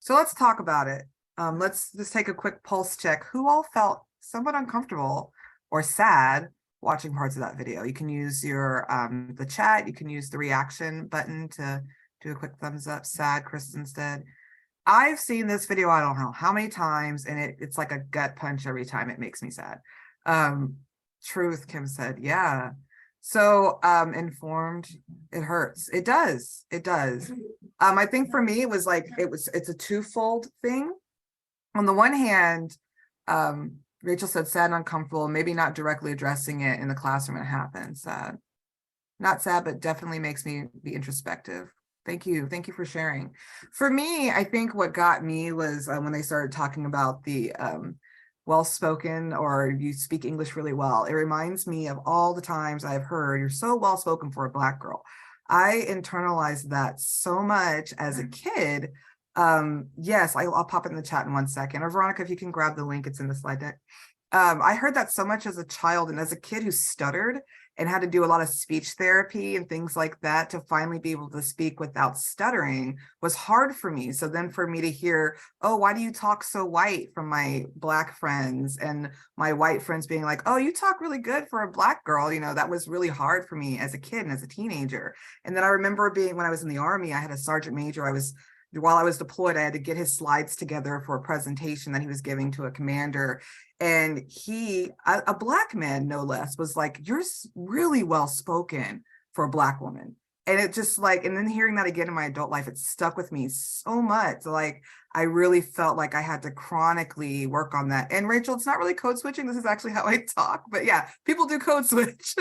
So let's talk about it. Let's just take a quick pulse check. Who all felt somewhat uncomfortable or sad watching parts of that video. You can use your the chat, you can use the reaction button to do a quick thumbs up. Sad, Kristen said. I've seen this video, I don't know how many times, and it's like a gut punch every time. It makes me sad. Truth, Kim said, yeah. So informed, it hurts. It does. It does. I think for me, it was like, it's a twofold thing. On the one hand, Rachel said sad and uncomfortable, maybe not directly addressing it in the classroom when it happens. Sad. Not sad, but definitely makes me be introspective. Thank you. Thank you for sharing. For me, I think what got me was when they started talking about the well-spoken, or you speak English really well. It reminds me of all the times I've heard, you're so well-spoken for a Black girl. I internalized that so much as a kid. Yes, I'll pop it in the chat in 1 second. Or Veronica, if you can grab the link, it's in the slide deck. I heard that so much as a child, and as a kid who stuttered and had to do a lot of speech therapy and things like that to finally be able to speak without stuttering was hard for me. So then for me to hear, oh, why do you talk so white, from my Black friends, and my white friends being like, oh, you talk really good for a Black girl, you know, that was really hard for me as a kid and as a teenager. And then I remember being, when I was in the Army, I had a sergeant major, while I was deployed, I had to get his slides together for a presentation that he was giving to a commander. And he, a Black man, no less, was like, you're really well spoken for a Black woman. And it just like, and then hearing that again in my adult life, it stuck with me so much. Like, I really felt like I had to chronically work on that. And Rachel, it's not really code switching. This is actually how I talk, but yeah, people do code switch.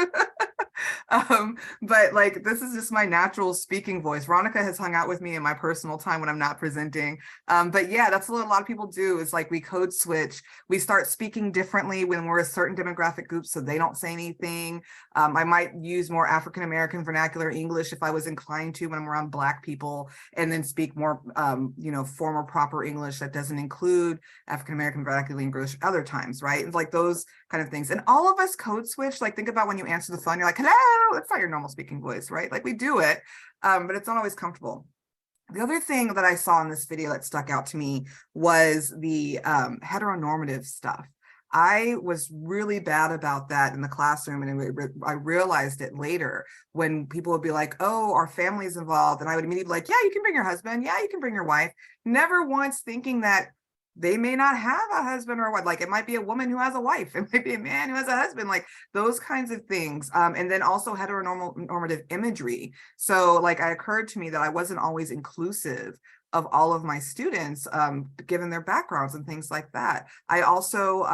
But like, this is just my natural speaking voice. Veronica has hung out with me in my personal time when I'm not presenting. But yeah, that's what a lot of people do, is like we code switch. We start speaking differently when we're a certain demographic group, so they don't say anything. I might use more African-American vernacular English if I was inclined to when I'm around Black people, and then speak more, formal, proper English that doesn't include African-American vernacular English other times, right? It's like those kind of things. And all of us code switch. Like, think about when you answer the phone, you're like, hello, that's not your normal speaking voice, right? Like, we do it, but it's not always comfortable. The other thing that I saw in this video that stuck out to me was the heteronormative stuff. I was really bad about that in the classroom, and I realized it later when people would be like, oh, our family's involved, and I would immediately be like, yeah, you can bring your husband, yeah, you can bring your wife, never once thinking that they may not have a husband or what, like it might be a woman who has a wife, it might be a man who has a husband, like those kinds of things. And then also heteronormative imagery. So like, it occurred to me that I wasn't always inclusive of all of my students, given their backgrounds and things like that. I also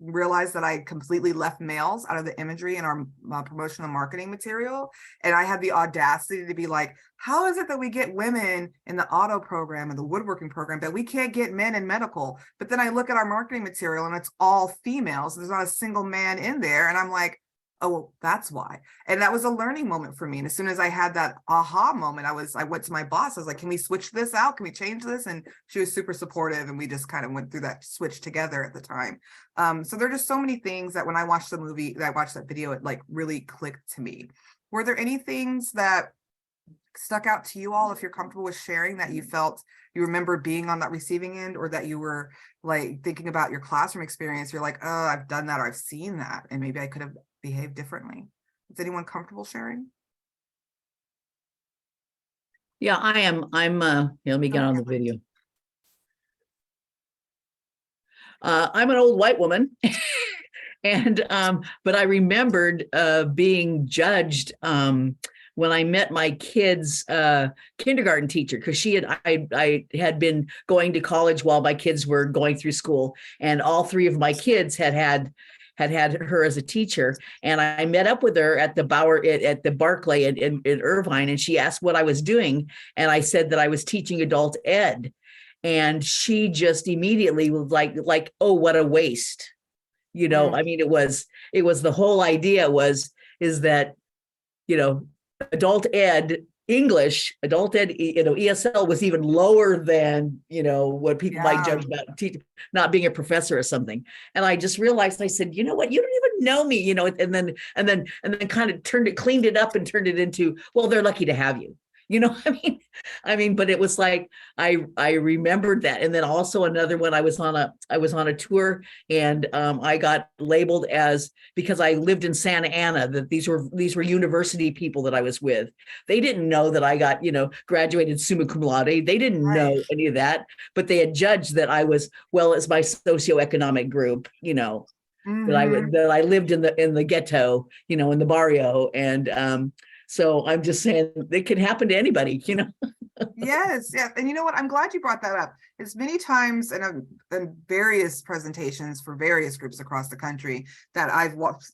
realized that I completely left males out of the imagery in our promotional marketing material. And I had the audacity to be like, how is it that we get women in the auto program and the woodworking program, but we can't get men in medical? But then I look at our marketing material and it's all females. There's not a single man in there. And I'm like, oh, well, that's why. And that was a learning moment for me. And as soon as I had that aha moment, I went to my boss. I was like, can we switch this out? Can we change this? And she was super supportive. And we just kind of went through that switch together at the time. So there are just so many things that when I watched the movie, that I watched that video, it like really clicked to me. Were there any things that stuck out to you all, if you're comfortable with sharing, that you felt you remember being on that receiving end, or that you were like thinking about your classroom experience? You're like, oh, I've done that, or I've seen that, and maybe I could have behave differently. Is anyone comfortable sharing? Yeah, I am. Let me get on the video. I'm an old white woman. And but I remembered being judged when I met my kid's kindergarten teacher, because I had been going to college while my kids were going through school, and all three of my kids had her as a teacher. And I met up with her at the Barclay in Irvine, and she asked what I was doing. And I said that I was teaching adult ed. And she just immediately was like, oh, what a waste. You know, I mean, it was the whole idea is that, adult ed English, adult ed, ESL was even lower than, what people might judge about not being a professor or something. And I just realized, I said, you know what, you don't even know me, and then kind of cleaned it up and turned it into, well, they're lucky to have you. I mean, but it was like, I remembered that. And then also another one, I was on a tour, and I got labeled as, because I lived in Santa Ana, that these were university people that I was with. They didn't know that I got, graduated summa cum laude. They didn't know any of that, but they had judged that I was, well, as my socioeconomic group, that I lived in the ghetto, in the barrio. And so I'm just saying it can happen to anybody, Yes, yeah. And you know what? I'm glad you brought that up. As many times in various presentations for various groups across the country that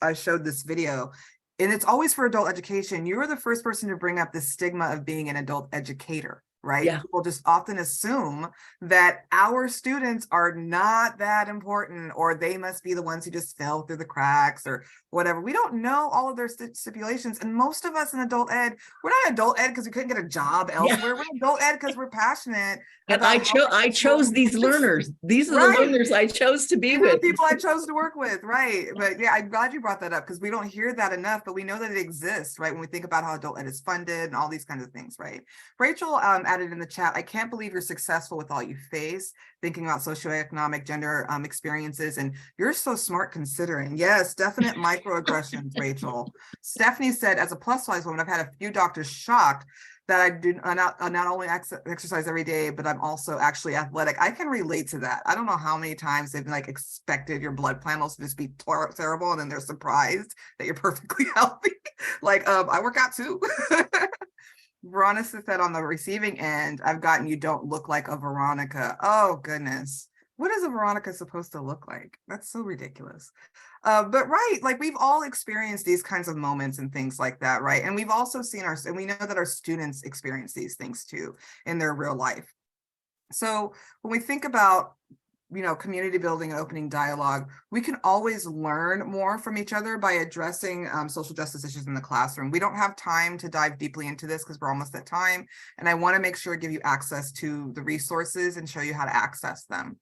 I showed this video, and it's always for adult education. You're the first person to bring up the stigma of being an adult educator, right? Yeah. People just often assume that our students are not that important, or they must be the ones who just fell through the cracks or whatever. We don't know all of their stipulations. And most of us in adult ed, we're not adult ed because we couldn't get a job elsewhere. We're adult ed because we're passionate. And I chose these learners. These are the learners I chose to be These are with. the people I chose to work with, right? But yeah, I'm glad you brought that up, because we don't hear that enough, but we know that it exists, right? When we think about how adult ed is funded and all these kinds of things, right? Rachel added in the chat, I can't believe you're successful with all you face, thinking about socioeconomic gender experiences, and you're so smart considering. Yes, definite microaggressions, Rachel. Stephanie said, as a plus size woman, I've had a few doctors shocked that I do not only exercise every day, but I'm also actually athletic. I can relate to that. I don't know how many times they've like expected your blood panels to just be terrible, and then they're surprised that you're perfectly healthy. Like, I work out too. Veronica said, on the receiving end, I've gotten, you don't look like a Veronica. Oh goodness. What is a Veronica supposed to look like? That's so ridiculous. But right, like we've all experienced these kinds of moments and things like that, right? And we've also seen and we know that our students experience these things too in their real life. So when we think about, community building and opening dialogue, we can always learn more from each other by addressing social justice issues in the classroom. We don't have time to dive deeply into this because we're almost at time. And I want to make sure I give you access to the resources and show you how to access them.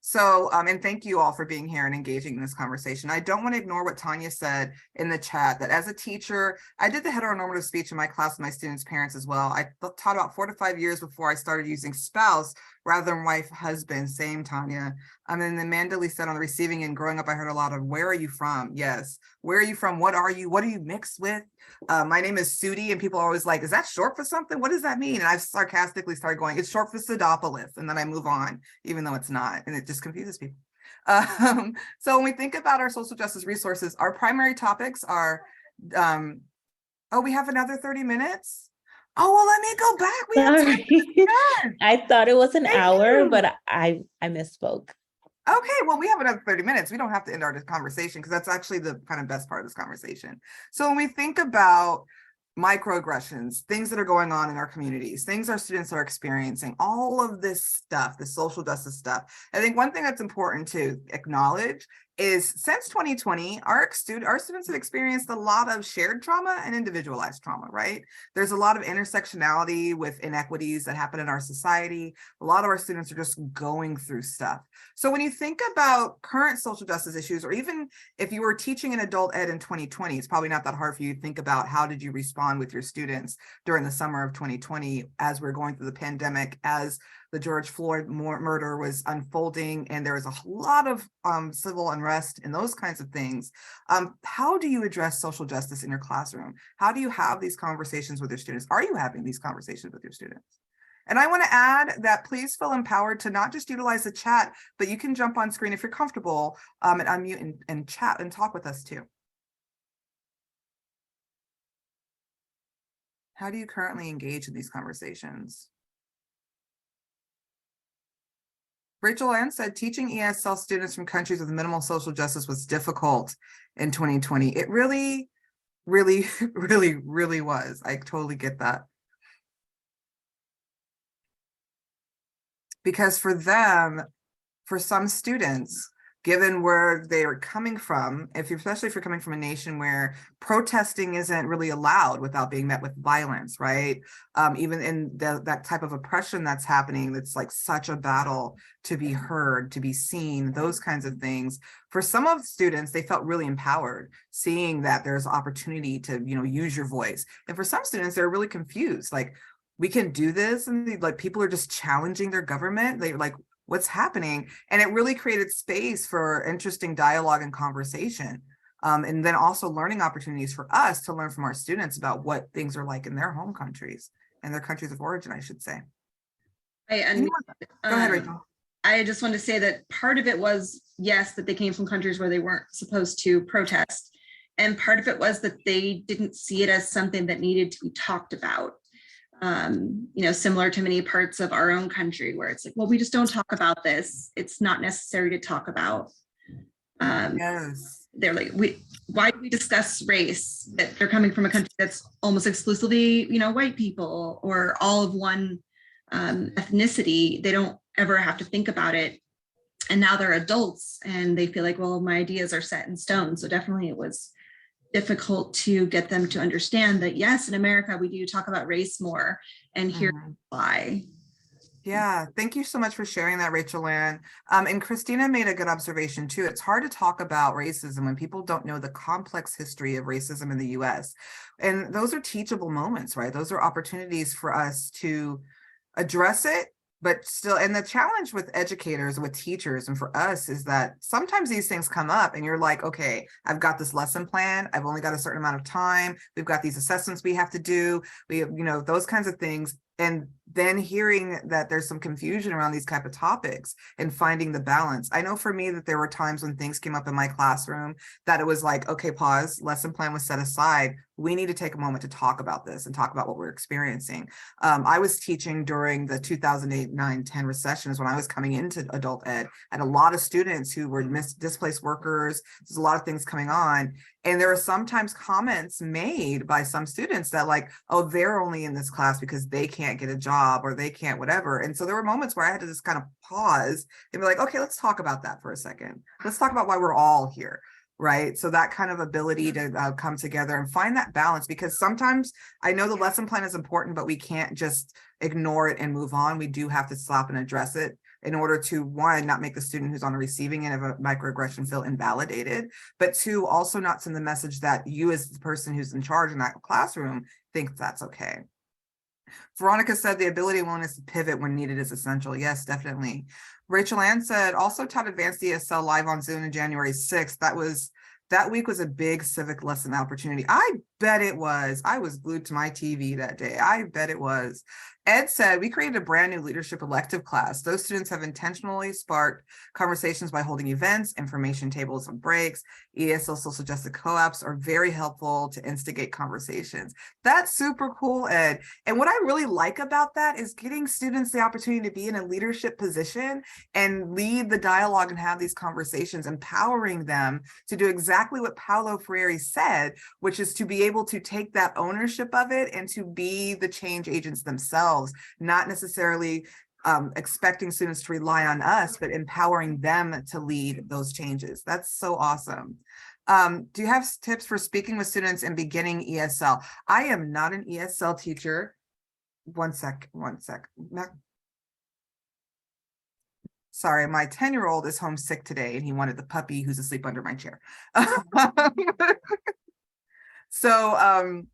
So, and thank you all for being here and engaging in this conversation. I don't want to ignore what Tanya said in the chat, that as a teacher, I did the heteronormative speech in my class with my students' parents as well. I taught about 4 to 5 years before I started using spouse rather than wife, husband. Same, Tanya. And then Amanda Lee said, on the receiving end, growing up, I heard a lot of, where are you from? Yes. Where are you from? What are you? What are you mixed with? My name is Sudi, and people are always like, is that short for something? What does that mean? And I've sarcastically started going, it's short for Sidopolis. And then I move on, even though it's not. And it just confuses people. So when we think about our social justice resources, our primary topics are, oh, we have another 30 minutes? Oh, well, let me go back. We have time. I thought it was an hour, but I misspoke. Okay, well, we have another 30 minutes. We don't have to end our conversation, because that's actually the kind of best part of this conversation. So when we think about microaggressions, things that are going on in our communities, things our students are experiencing, all of this stuff, the social justice stuff, I think one thing that's important to acknowledge is, since 2020, our students have experienced a lot of shared trauma and individualized trauma, right? There's a lot of intersectionality with inequities that happen in our society. A lot of our students are just going through stuff. So when you think about current social justice issues, or even if you were teaching in adult ed in 2020, it's probably not that hard for you to think about how did you respond with your students during the summer of 2020 as we're going through the pandemic, as the George Floyd murder was unfolding, and there was a lot of civil unrest and those kinds of things. How do you address social justice in your classroom? How do you have these conversations with your students? Are you having these conversations with your students? And I want to add that please feel empowered to not just utilize the chat, but you can jump on screen if you're comfortable and unmute and chat and talk with us too. How do you currently engage in these conversations? Rachel Ann said, teaching ESL students from countries with minimal social justice was difficult in 2020. It really, really, really was. I totally get that. Because for them, for some students, given where they are coming from, especially if you're coming from a nation where protesting isn't really allowed without being met with violence, right? Even in that type of oppression that's happening, that's like such a battle to be heard, to be seen, those kinds of things. For some of the students, they felt really empowered, seeing that there's opportunity to, use your voice. And for some students, they're really confused, like, we can do this, and like people are just challenging their government. They're like, what's happening? And it really created space for interesting dialogue and conversation. And then also learning opportunities for us to learn from our students about what things are like in their home countries and their countries of origin, I should say. And Go ahead, Rachel. I just wanted to say that part of it was, yes, that they came from countries where they weren't supposed to protest. And part of it was that they didn't see it as something that needed to be talked about. Similar to many parts of our own country where it's like, well, we just don't talk about this. It's not necessary to talk about. Yes. They're like, why do we discuss race? That they're coming from a country that's almost exclusively, white people or all of one ethnicity. They don't ever have to think about it. And now they're adults and they feel like, well, my ideas are set in stone. So definitely it was difficult to get them to understand that, yes, in America, we do talk about race more, and here's why. Yeah, thank you so much for sharing that, Rachel Ann. And Christina made a good observation too. It's hard to talk about racism when people don't know the complex history of racism in the US. And those are teachable moments, right? Those are opportunities for us to address it, but still, and the challenge with educators, with teachers, and for us is that sometimes these things come up and you're like, okay, I've got this lesson plan. I've only got a certain amount of time. We've got these assessments we have to do. We have, those kinds of things. And then hearing that there's some confusion around these type of topics and finding the balance. I know for me that there were times when things came up in my classroom that it was like, okay, pause, lesson plan was set aside. We need to take a moment to talk about this and talk about what we're experiencing. I was teaching during the 2008, 9, 10 recessions when I was coming into adult ed, and a lot of students who were displaced workers. There's a lot of things coming on. And there are sometimes comments made by some students that like, oh, they're only in this class because they can't get a job or they can't whatever. And so there were moments where I had to just kind of pause and be like, okay, let's talk about that for a second. Let's talk about why we're all here. Right. So that kind of ability to come together and find that balance, because sometimes I know the lesson plan is important, but we can't just ignore it and move on. We do have to stop and address it in order to, one, not make the student who's on the receiving end of a microaggression feel invalidated, but two, also not send the message that you as the person who's in charge in that classroom think that's okay. Veronica said the ability and willingness to pivot when needed is essential. Yes, definitely. Rachel Ann said, also taught advanced ESL live on Zoom on January 6th. That week was a big civic lesson opportunity. I bet it was. I was glued to my TV that day. I bet it was. Ed said, we created a brand new leadership elective class. Those students have intentionally sparked conversations by holding events, information tables and breaks. ESL social justice co-ops are very helpful to instigate conversations. That's super cool, Ed. And what I really like about that is getting students the opportunity to be in a leadership position and lead the dialogue and have these conversations, empowering them to do exactly what Paulo Freire said, which is to be able to take that ownership of it and to be the change agents themselves, not necessarily expecting students to rely on us, but empowering them to lead those changes. That's so awesome. Do you have tips for speaking with students and beginning ESL? I am not an ESL teacher. One sec. Sorry, my 10-year-old is homesick today and he wanted the puppy who's asleep under my chair. So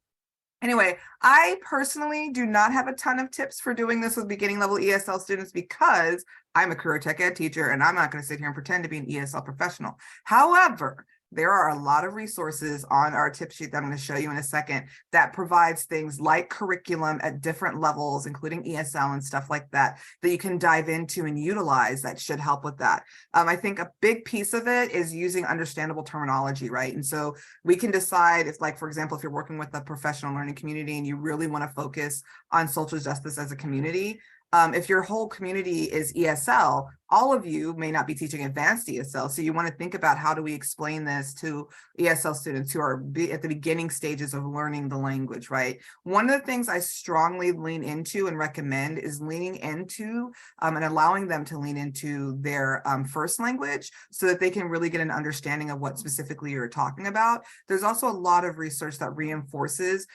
anyway, I personally do not have a ton of tips for doing this with beginning level ESL students because I'm a career tech ed teacher and I'm not going to sit here and pretend to be an ESL professional. However, there are a lot of resources on our tip sheet that I'm going to show you in a second that provides things like curriculum at different levels, including ESL and stuff like that, that you can dive into and utilize that should help with that. I think a big piece of it is using understandable terminology, right? And so we can decide if, like, for example, if you're working with a professional learning community and you really want to focus on social justice as a community, if your whole community is ESL, all of you may not be teaching advanced ESL. So you want to think about how do we explain this to ESL students who are at the beginning stages of learning the language, right? One of the things I strongly lean into and recommend is leaning into and allowing them to lean into their first language so that they can really get an understanding of what specifically you're talking about. There's also a lot of research that reinforces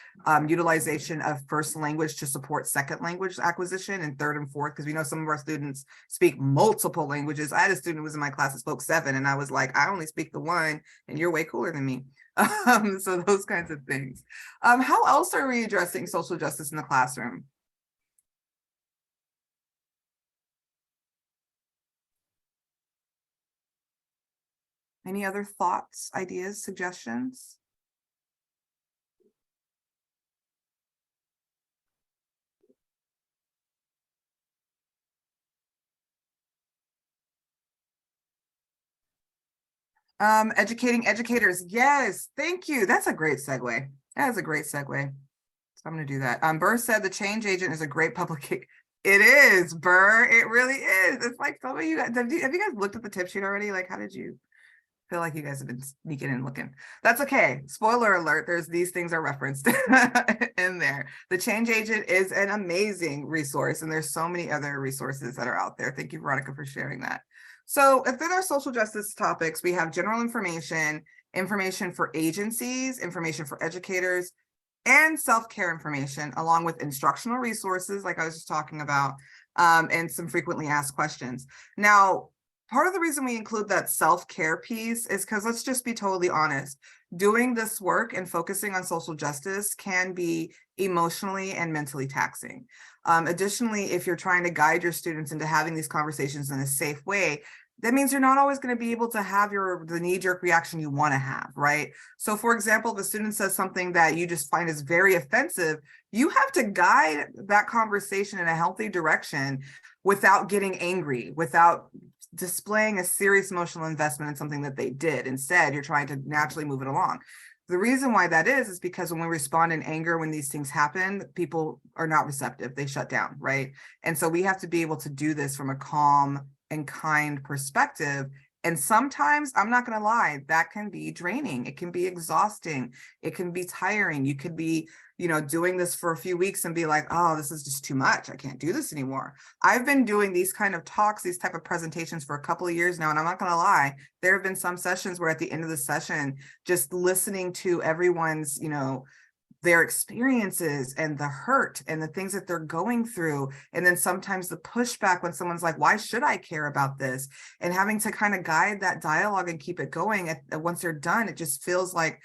utilization of first language to support second language acquisition and third and fourth, because we know some of our students speak multiple languages. I had a student who was in my class that spoke 7 and I was like, I only speak the 1 and you're way cooler than me. So those kinds of things. How else are we addressing social justice in the classroom? Any other thoughts, ideas, suggestions? Educating educators. Yes, thank you. That's a great segue. That is a great segue. So I'm going to do that. Burr said the change agent is a great public. It is, Burr. It really is. It's like some of you guys. Have you guys looked at the tip sheet already? Like, how did you feel like you guys have been sneaking and looking? That's okay. Spoiler alert. These things are referenced in there. The change agent is an amazing resource, and there's so many other resources that are out there. Thank you, Veronica, for sharing that. So within our social justice topics, we have general information, information for agencies, information for educators, and self-care information, along with instructional resources, like I was just talking about, and some frequently asked questions. Now, part of the reason we include that self-care piece is because, let's just be totally honest, doing this work and focusing on social justice can be emotionally and mentally taxing. Additionally, if you're trying to guide your students into having these conversations in a safe way, that means you're not always going to be able to have the knee-jerk reaction you want to have, right? So for example, if a student says something that you just find is very offensive, you have to guide that conversation in a healthy direction without getting angry, without displaying a serious emotional investment in something that they did. Instead, you're trying to naturally move it along. The reason why that is because when we respond in anger, when these things happen, people are not receptive. They shut down, right? And so we have to be able to do this from a calm and kind perspective. And sometimes, I'm not going to lie, that can be draining. It can be exhausting. It can be tiring. You could be, doing this for a few weeks and be like, oh, this is just too much. I can't do this anymore. I've been doing these kind of talks, these type of presentations for a couple of years now. And I'm not going to lie, there have been some sessions where at the end of the session, just listening to everyone's, their experiences and the hurt and the things that they're going through. And then sometimes the pushback when someone's like, why should I care about this? And having to kind of guide that dialogue and keep it going. Once they're done, it just feels like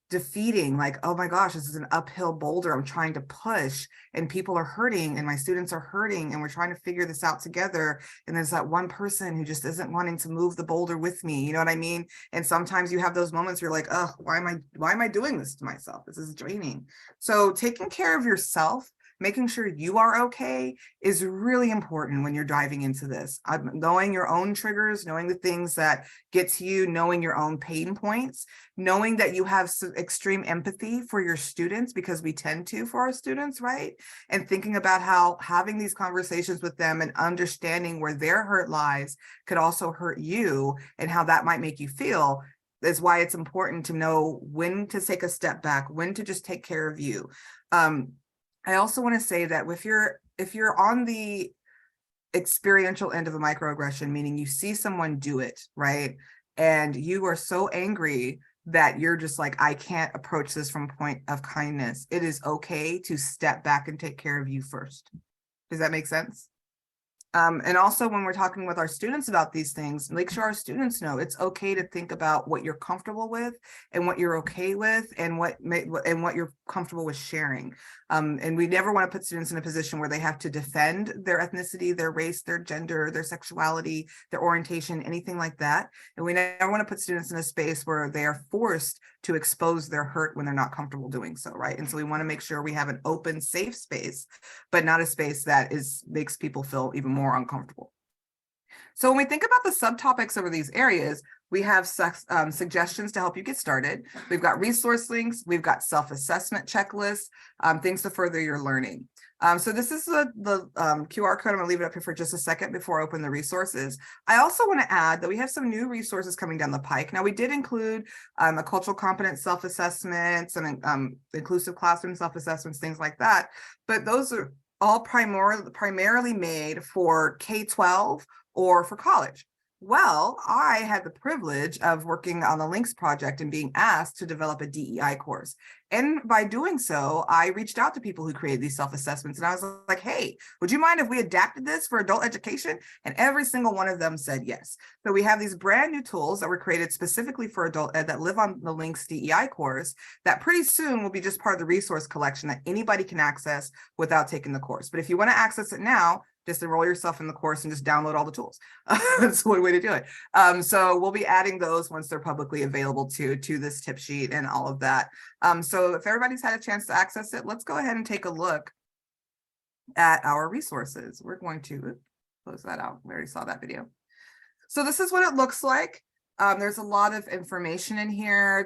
defeating, like, oh my gosh, this is an uphill boulder I'm trying to push, and people are hurting and my students are hurting and we're trying to figure this out together. And there's that one person who just isn't wanting to move the boulder with me. You know what I mean? And sometimes you have those moments where you're like, oh, why am I doing this to myself? This is draining. So taking care of yourself, making sure you are okay, is really important when you're diving into this. Knowing your own triggers, knowing the things that get to you, knowing your own pain points, knowing that you have some extreme empathy for your students, because we tend to for our students, right? And thinking about how having these conversations with them and understanding where their hurt lies could also hurt you and how that might make you feel is why it's important to know when to take a step back, when to just take care of you. I also want to say that if you're on the experiential end of a microaggression, meaning you see someone do it, right? And you are so angry that you're just like, I can't approach this from a point of kindness. It is okay to step back and take care of you first. Does that make sense? And also when we're talking with our students about these things, make sure our students know it's okay to think about what you're comfortable with and what you're okay with and what you're comfortable with sharing. And we never want to put students in a position where they have to defend their ethnicity, their race, their gender, their sexuality, their orientation, anything like that. And we never want to put students in a space where they are forced to expose their hurt when they're not comfortable doing so, right? And so we want to make sure we have an open, safe space, but not a space that makes people feel even more uncomfortable. So when we think about the subtopics over these areas, we have suggestions to help you get started. We've got resource links, we've got self-assessment checklists, things to further your learning. So this is the QR code. I'm gonna leave it up here for just a second before I open the resources. I also wanna add that we have some new resources coming down the pike. Now we did include a cultural competence self-assessments and inclusive classroom self-assessments, things like that. But those are all primarily made for K-12 or for college. Well, I had the privilege of working on the Links project and being asked to develop a DEI course. And by doing so, I reached out to people who created these self-assessments and I was like, hey, would you mind if we adapted this for adult education? And every single one of them said yes. So we have these brand new tools that were created specifically for adult ed that live on the Links DEI course that pretty soon will be just part of the resource collection that anybody can access without taking the course. But if you want to access it now, just enroll yourself in the course and just download all the tools. That's one way to do it. So we'll be adding those once they're publicly available to this tip sheet and all of that. So if everybody's had a chance to access it, let's go ahead and take a look at our resources. We're going to close that out. We already saw that video. So this is what it looks like. There's a lot of information in here.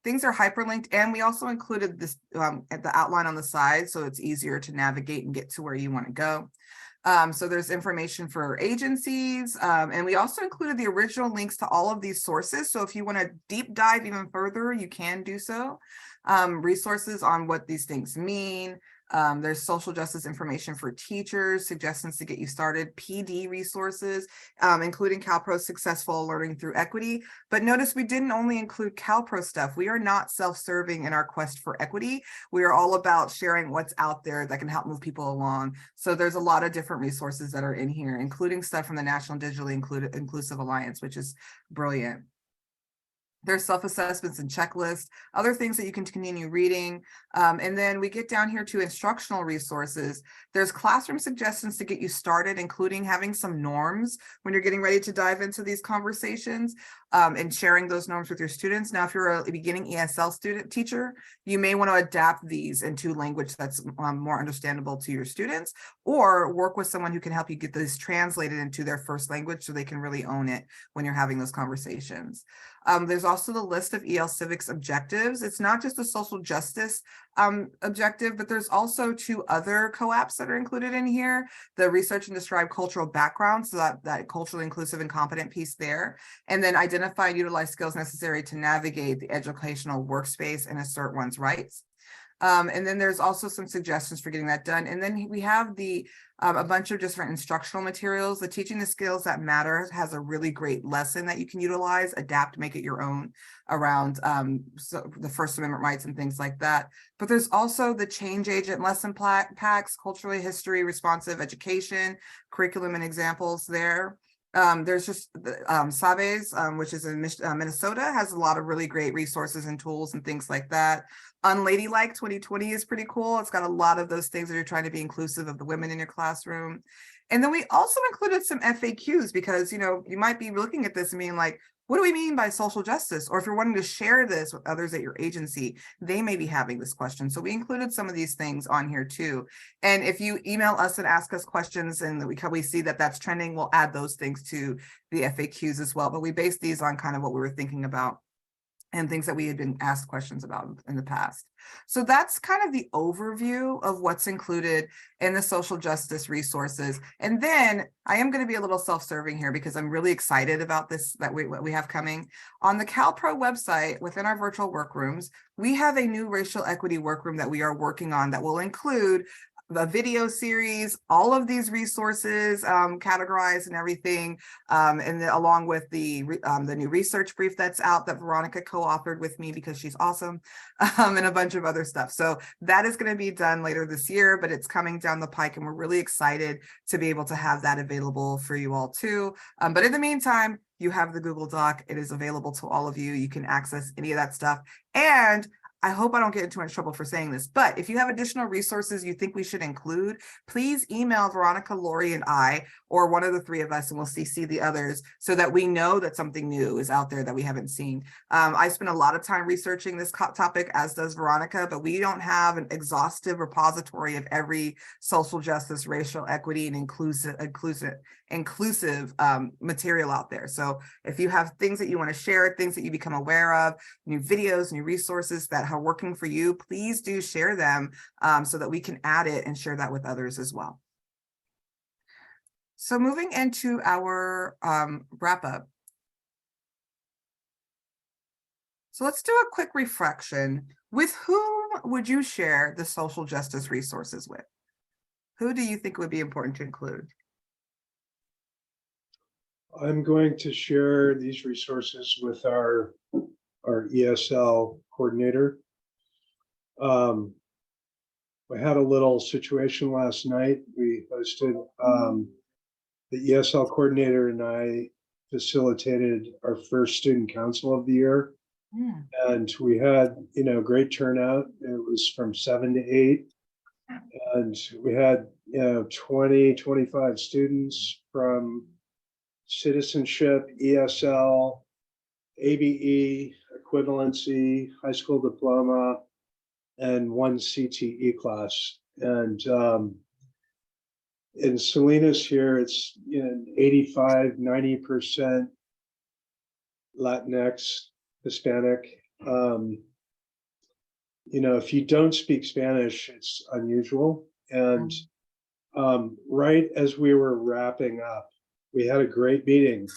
Things are hyperlinked, and we also included this at the outline on the side, so it's easier to navigate and get to where you want to go. So there's information for agencies, and we also included the original links to all of these sources. So if you want to deep dive even further, you can do so. Resources on what these things mean. There's social justice information for teachers, suggestions to get you started, PD resources, including CalPro Successful Learning Through Equity. But notice we didn't only include CalPro stuff. We are not self-serving in our quest for equity. We are all about sharing what's out there that can help move people along. So there's a lot of different resources that are in here, including stuff from the National Digitally Inclusive Alliance, which is brilliant. There's self-assessments and checklists, other things that you can continue reading. And then we get down here to instructional resources. There's classroom suggestions to get you started, including having some norms when you're getting ready to dive into these conversations, and sharing those norms with your students. Now, if you're a beginning ESL teacher, you may want to adapt these into language that's more understandable to your students, or work with someone who can help you get this translated into their first language so they can really own it when you're having those conversations. There's also the list of EL Civics objectives. It's not just a social justice objective, but there's also 2 other co-ops that are included in here. The research and describe cultural background, so that culturally inclusive and competent piece there. And then identify and utilize skills necessary to navigate the educational workspace and assert one's rights. And then there's also some suggestions for getting that done. And then we have a bunch of different instructional materials. The Teaching the Skills That Matter has a really great lesson that you can utilize, adapt, make it your own around so the First Amendment rights and things like that. But there's also the Change Agent lesson packs, culturally history, responsive education, curriculum and examples there. There's just Sabes, which is in Minnesota, has a lot of really great resources and tools and things like that. Unladylike 2020 is pretty cool. It's got a lot of those things that you're trying to be inclusive of the women in your classroom. And then we also included some FAQs because, you might be looking at this and being like, what do we mean by social justice? Or if you're wanting to share this with others at your agency, they may be having this question. So we included some of these things on here too. And if you email us and ask us questions and we see that that's trending, we'll add those things to the FAQs as well. But we based these on kind of what we were thinking about and things that we had been asked questions about in the past. So that's kind of the overview of what's included in the social justice resources. And then I am going to be a little self-serving here because I'm really excited about this, what we have coming. On the CalPro website, within our virtual workrooms, we have a new racial equity workroom that we are working on that will include the video series, all of these resources categorized and everything, and then along with the new research brief that's out that Veronica co-authored with me because she's awesome, and a bunch of other stuff. So that is going to be done later this year, but it's coming down the pike and we're really excited to be able to have that available for you all too. But in the meantime, you have the Google Doc. It is available to all of you. You can access any of that stuff. And I hope I don't get into much trouble for saying this, but if you have additional resources you think we should include, please email Veronica, Lori, and I, or one of the 3 of us, and we'll CC the others so that we know that something new is out there that we haven't seen. I spent a lot of time researching this topic, as does Veronica, but we don't have an exhaustive repository of every social justice, racial equity, and inclusive material out there. So if you have things that you want to share, things that you become aware of, new videos, new resources that are working for you, please do share them so that we can add it and share that with others as well. So moving into our wrap up. So let's do a quick reflection. With whom would you share the social justice resources with? Who do you think would be important to include? I'm going to share these resources with our ESL coordinator. We had a little situation last night. We hosted, the ESL coordinator and I facilitated our first student council of the year. And we had, great turnout. It was from 7 to 8. And we had, 20, 25 students from citizenship, ESL, ABE, equivalency, high school diploma, and one CTE class. And in Salinas here, it's 85, 90% Latinx, Hispanic. If you don't speak Spanish, it's unusual. And right as we were wrapping up, we had a great meeting.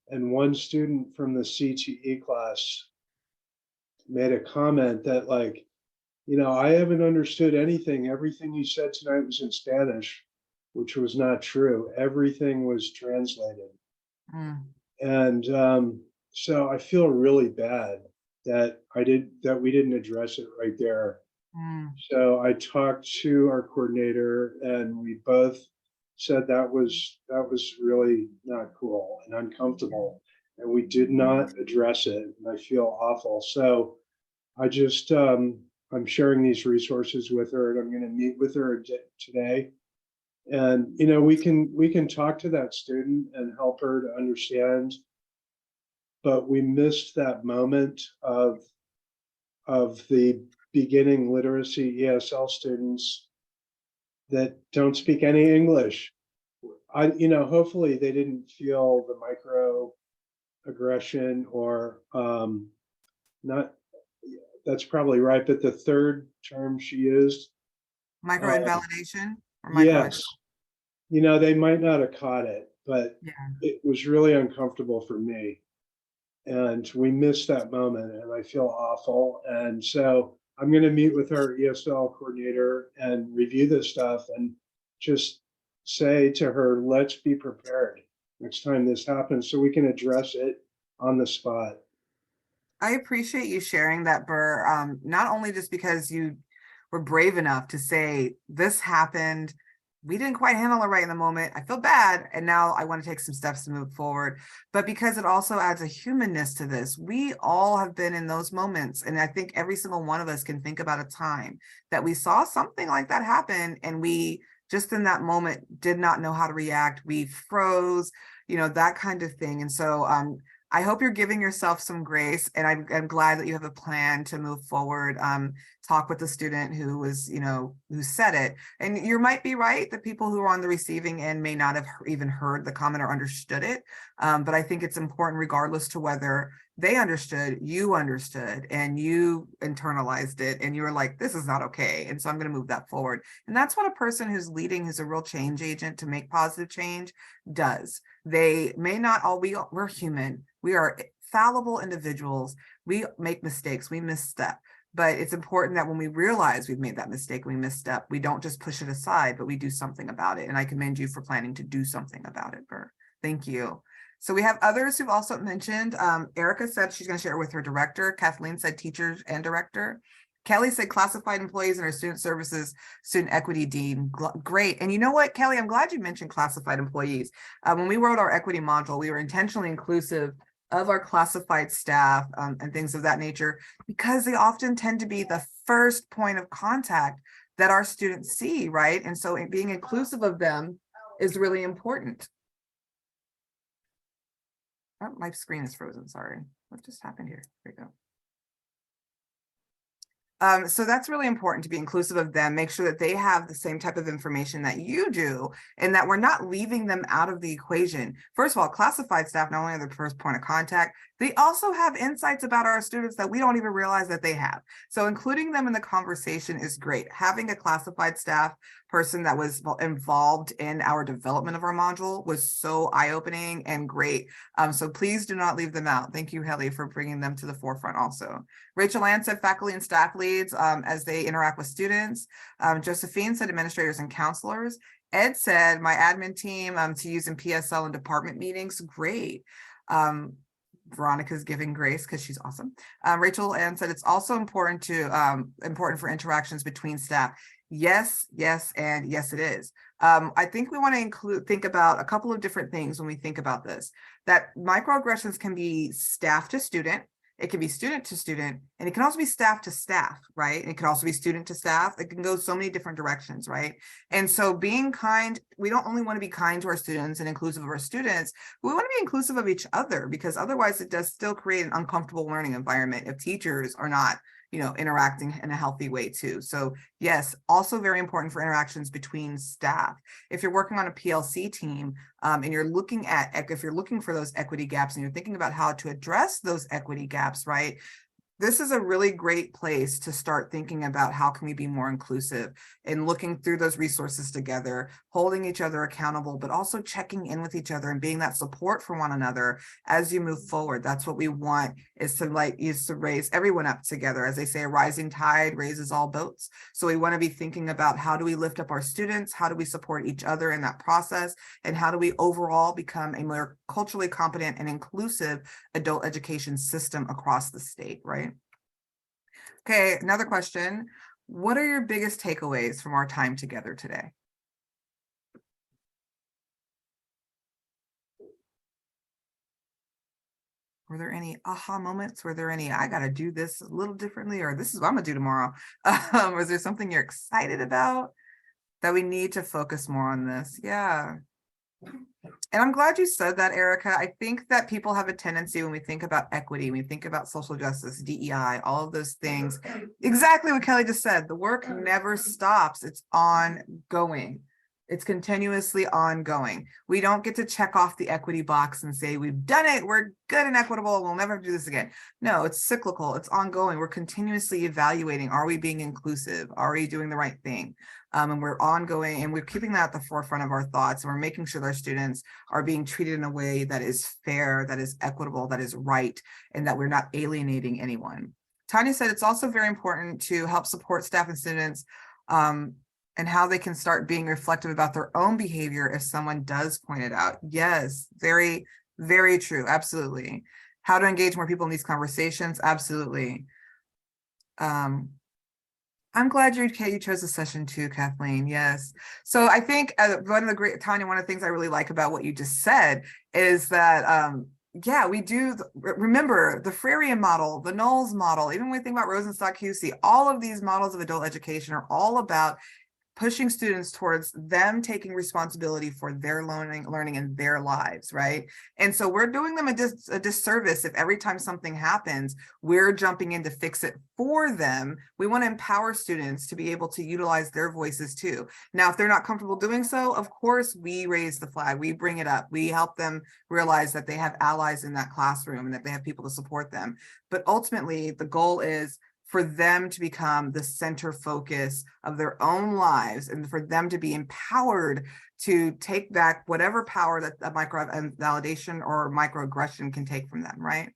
And one student from the CTE class made a comment that, like, I haven't understood anything. Everything you said tonight was in Spanish, which was not true. Everything was translated. And so I feel really bad that we didn't address it right there. So I talked to our coordinator, and we both said that was really not cool and uncomfortable, and we did not address it, and I feel awful. So I just I'm sharing these resources with her, and I'm going to meet with her today. And we can talk to that student and help her to understand, but we missed that moment of the beginning literacy ESL students that don't speak any English. Hopefully they didn't feel the microaggression or not. That's probably right. But the third term she used, Micro-invalidation? Or micro- yes, they might not have caught it, but it was really uncomfortable for me. And we missed that moment, and I feel awful. And so I'm going to meet with our ESL coordinator and review this stuff and just say to her, let's be prepared next time this happens so we can address it on the spot. I appreciate you sharing that, Burr, not only just because you were brave enough to say this happened, we didn't quite handle it right in the moment, I feel bad, and now I want to take some steps to move forward, but because it also adds a humanness to this. We all have been in those moments, and I think every single one of us can think about a time that we saw something like that happen, and we just in that moment did not know how to react. We froze, that kind of thing. And so I hope you're giving yourself some grace, and I'm glad that you have a plan to move forward. Talk with the student who was, who said it. And you might be right that people who are on the receiving end may not have even heard the comment or understood it. But I think it's important, regardless to whether they understood, and you internalized it, and you were like, this is not okay. And so I'm going to move that forward. And that's what a person who's leading, who's a real change agent to make positive change, does. They may not all be, we're human. We are fallible individuals. We make mistakes, we misstep. But it's important that when we realize we've made that mistake, we misstep, we don't just push it aside, but we do something about it. And I commend you for planning to do something about it, Burr. Thank you. So we have others who've also mentioned, Erica said she's going to share with her director. Kathleen said teachers and director. Kelly said classified employees and our student services, student equity dean. Great. And you know what, Kelly, I'm glad you mentioned classified employees. When we wrote our equity module, we were intentionally inclusive of our classified staff and things of that nature, because they often tend to be the first point of contact that our students see, right? And so being inclusive of them is really important. Oh, my screen is frozen, sorry. What just happened here? There we go. So that's really important, to be inclusive of them, make sure that they have the same type of information that you do, and that we're not leaving them out of the equation. First of all, classified staff not only are the first point of contact, they also have insights about our students that we don't even realize that they have. So including them in the conversation is great. Having a classified staff person that was involved in our development of our module was so eye-opening and great. So please do not leave them out. Thank you, Helly, for bringing them to the forefront also. Rachel Ann said faculty and staff leads as they interact with students. Josephine said administrators and counselors. Ed said my admin team to use in PSL and department meetings. Great. Veronica's giving grace because she's awesome. Rachel Ann said it's also important for interactions between staff. Yes, and yes, it is. I think we want to think about a couple of different things when we think about this, that microaggressions can be staff to student, it can be student to student, and it can also be staff to staff, right? And it can also be student to staff. It can go so many different directions, right? And so being kind, we don't only want to be kind to our students and inclusive of our students, but we want to be inclusive of each other, because otherwise it does still create an uncomfortable learning environment if teachers are not, you know, interacting in a healthy way too. So yes, also very important for interactions between staff. If you're working on a PLC team and you're looking at, if you're looking for those equity gaps and you're thinking about how to address those equity gaps, right? This is a really great place to start thinking about how can we be more inclusive and looking through those resources together, holding each other accountable, but also checking in with each other and being that support for one another as you move forward. That's what we want, is to raise everyone up together. As they say, a rising tide raises all boats. So we want to be thinking about how do we lift up our students? How do we support each other in that process? And how do we overall become a more culturally competent and inclusive adult education system across the state, right? Okay, another question. What are your biggest takeaways from our time together today? Were there any aha moments? Were there any, I got to do this a little differently, or this is what I'm gonna do tomorrow? Was there something you're excited about that we need to focus more on this? Yeah. And I'm glad you said that, Erica. I think that people have a tendency when we think about equity, when we think about social justice, DEI, all of those things, exactly what Kelly just said, the work never stops. It's ongoing. It's continuously ongoing. We don't get to check off the equity box and say, we've done it, we're good and equitable, we'll never do this again. No, it's cyclical, it's ongoing. We're continuously evaluating, are we being inclusive? Are we doing the right thing? And we're ongoing, and we're keeping that at the forefront of our thoughts. And we're making sure that our students are being treated in a way that is fair, that is equitable, that is right, and that we're not alienating anyone. Tanya said it's also very important to help support staff and students and how they can start being reflective about their own behavior if someone does point it out. Yes, very, very true. Absolutely. How to engage more people in these conversations. Absolutely. I'm glad you chose this session too, Kathleen. Yes. So I think Tanya, one of the things I really like about what you just said is that, yeah, we do remember the Freirean model, the Knowles model, even when we think about Rosenstock QC, all of these models of adult education are all about pushing students towards them taking responsibility for their learning in their lives, right? And so we're doing them a disservice if every time something happens, we're jumping in to fix it for them. We want to empower students to be able to utilize their voices too. Now, if they're not comfortable doing so, of course, we raise the flag, we bring it up, we help them realize that they have allies in that classroom and that they have people to support them. But ultimately, the goal is for them to become the center focus of their own lives and for them to be empowered to take back whatever power that a micro-validation or microaggression can take from them, right?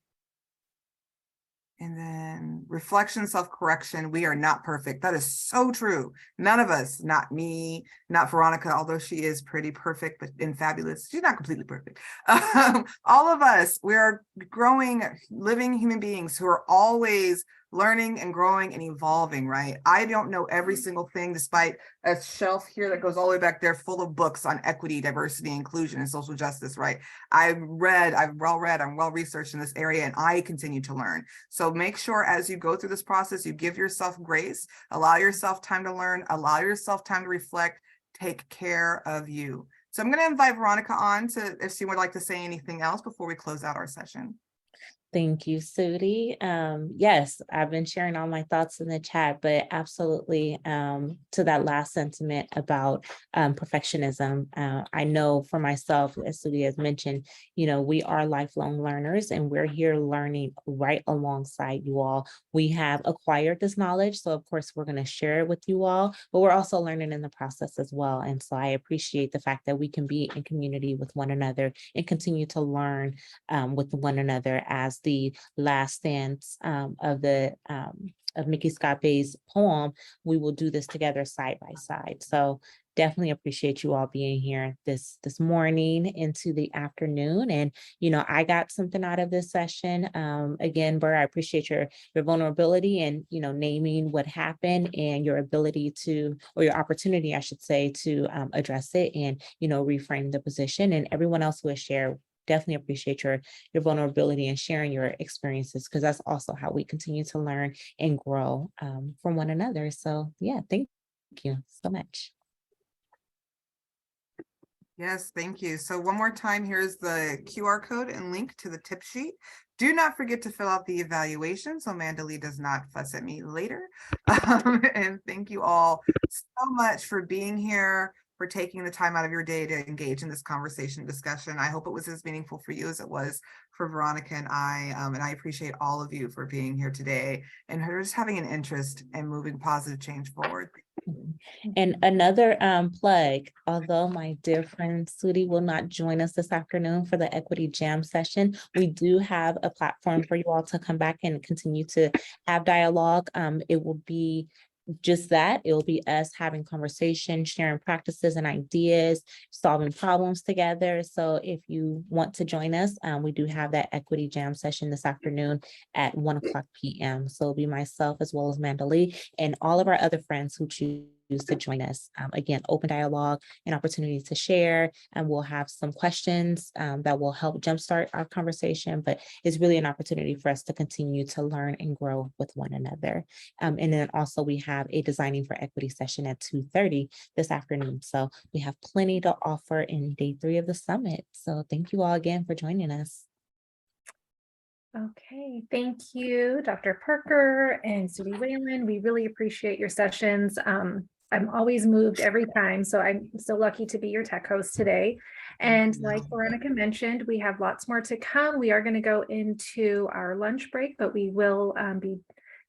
And then reflection, self-correction. We are not perfect. That is so true. None of us, not me, not Veronica, although she is pretty perfect but and fabulous. She's not completely perfect. All of us, we are growing, living human beings who are always learning and growing and evolving, right? I don't know every single thing, despite a shelf here that goes all the way back there full of books on equity, diversity, inclusion, and social justice, right? I'm well read, I'm well researched in this area, and I continue to learn. So make sure as you go through this process, you give yourself grace, allow yourself time to learn, allow yourself time to reflect, take care of you. So I'm going to invite Veronica on to, if she would like to say anything else before we close out our session. Thank you, Sudi. Yes, I've been sharing all my thoughts in the chat, but absolutely to that last sentiment about perfectionism. I know for myself, as Sudi has mentioned, you know, we are lifelong learners and we're here learning right alongside you all. We have acquired this knowledge, so of course we're going to share it with you all, but we're also learning in the process as well. And so I appreciate the fact that we can be in community with one another and continue to learn with one another. As the last stance of Mickey Scott Bay's poem, we will do this together side by side. So definitely appreciate you all being here this morning into the afternoon. And, you know, I got something out of this session. Again, Burr, I appreciate your vulnerability and, you know, naming what happened and your ability to, or your opportunity, I should say, to address it and, you know, reframe the position. And everyone else who has shared, definitely appreciate your vulnerability and sharing your experiences, because that's also how we continue to learn and grow from one another. So yeah, thank you so much. Yes, thank you. So one more time, here's the QR code and link to the tip sheet. Do not forget to fill out the evaluation so Mandalee does not fuss at me later. And thank you all so much for being here, for taking the time out of your day to engage in this conversation discussion. I hope it was as meaningful for you as it was for Veronica and I appreciate all of you for being here today and for just having an interest in moving positive change forward. And another plug, although my dear friend Sudi will not join us this afternoon for the Equity Jam session, we do have a platform for you all to come back and continue to have dialogue. It will be just that. It will be us having conversation, sharing practices and ideas, solving problems together. So if you want to join us, we do have that Equity Jam session this afternoon at 1:00 p.m. So it'll be myself as well as Mandalee and all of our other friends who choose to join us. Again, open dialogue, an opportunity to share, and we'll have some questions that will help jumpstart our conversation, but it's really an opportunity for us to continue to learn and grow with one another. And then also we have a Designing for Equity session at 2:30 this afternoon. So we have plenty to offer in day 3 of the summit. So thank you all again for joining us. Okay, thank you, Dr. Parker and Sudi Whalen. We really appreciate your sessions. I'm always moved every time, so I'm so lucky to be your tech host today. And like Veronica mentioned, we have lots more to come. We are going to go into our lunch break, but we will be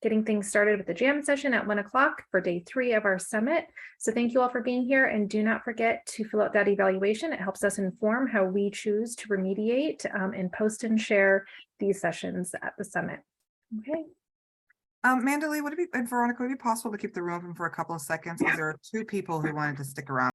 getting things started with the jam session at 1:00 for day 3 of our summit. So thank you all for being here, and do not forget to fill out that evaluation. It helps us inform how we choose to remediate and post and share these sessions at the summit. Okay. Mandalee, and Veronica, would it be possible to keep the room open for a couple of seconds? Because there are 2 people who wanted to stick around.